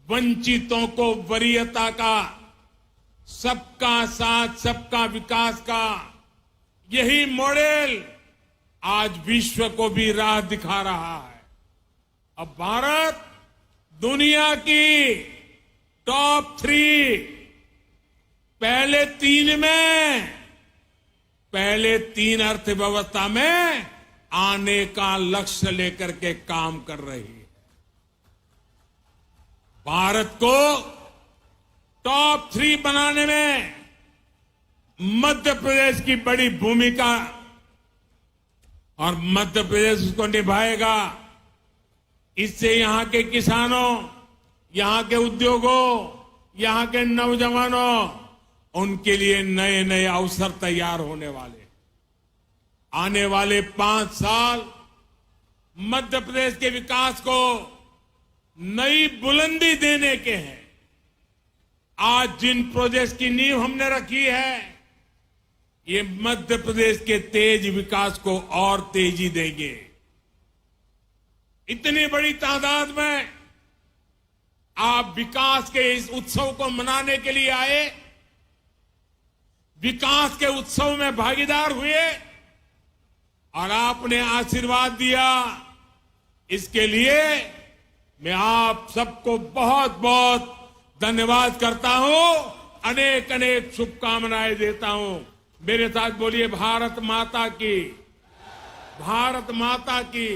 वंचितों को वरीयता का, सबका साथ सबका विकास का यही मॉडल आज विश्व को भी राह दिखा रहा है। अब भारत दुनिया की टॉप 3 पहले तीन अर्थव्यवस्था में आने का लक्ष्य लेकर के काम कर रही है। भारत को टॉप 3 बनाने में मध्य प्रदेश की बड़ी भूमिका, और मध्य प्रदेश उसको निभाएगा। इससे यहां के किसानों, यहां के उद्योगों, यहां के नौजवानों, उनके लिए नए नए अवसर तैयार होने वाले। आने वाले 5 साल मध्य प्रदेश के विकास को नई बुलंदी देने के हैं। आज जिन प्रोजेक्ट की नींव हमने रखी है, ये मध्य प्रदेश के तेज विकास को और तेजी देंगे। इतनी बड़ी तादाद में आप विकास के इस उत्सव को मनाने के लिए आए, विकास के उत्सव में भागीदार हुए और आपने आशीर्वाद दिया। इसके लिए मैं आप सबको बहुत बहुत धन्यवाद करता हूं, अनेक अनेक शुभकामनाएं देता हूं। मेरे साथ बोलिए भारत माता की, भारत माता की,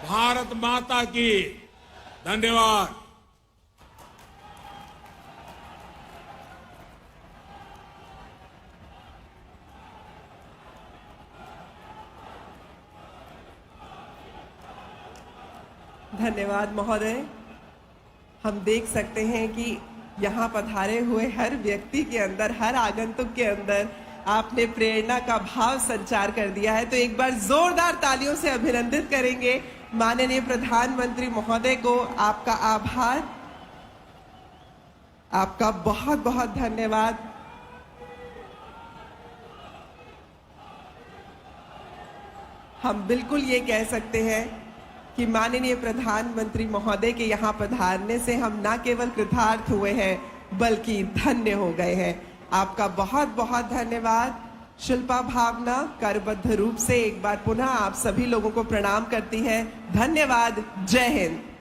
भारत माता की। धन्यवाद। धन्यवाद महोदय। हम देख सकते हैं कि यहाँ पधारे हुए हर व्यक्ति के अंदर, हर आगंतुक के अंदर आपने प्रेरणा का भाव संचार कर दिया है। तो एक बार जोरदार तालियों से अभिनंदित करेंगे माननीय प्रधानमंत्री महोदय को। आपका आभार, आपका बहुत बहुत धन्यवाद। हम बिल्कुल ये कह सकते हैं कि माननीय प्रधानमंत्री महोदय के यहाँ पधारने से हम न केवल कृतार्थ हुए हैं बल्कि धन्य हो गए हैं। आपका बहुत बहुत धन्यवाद। शिल्पा भावना करबद्ध रूप से एक बार पुनः आप सभी लोगों को प्रणाम करती है। धन्यवाद। जय हिंद।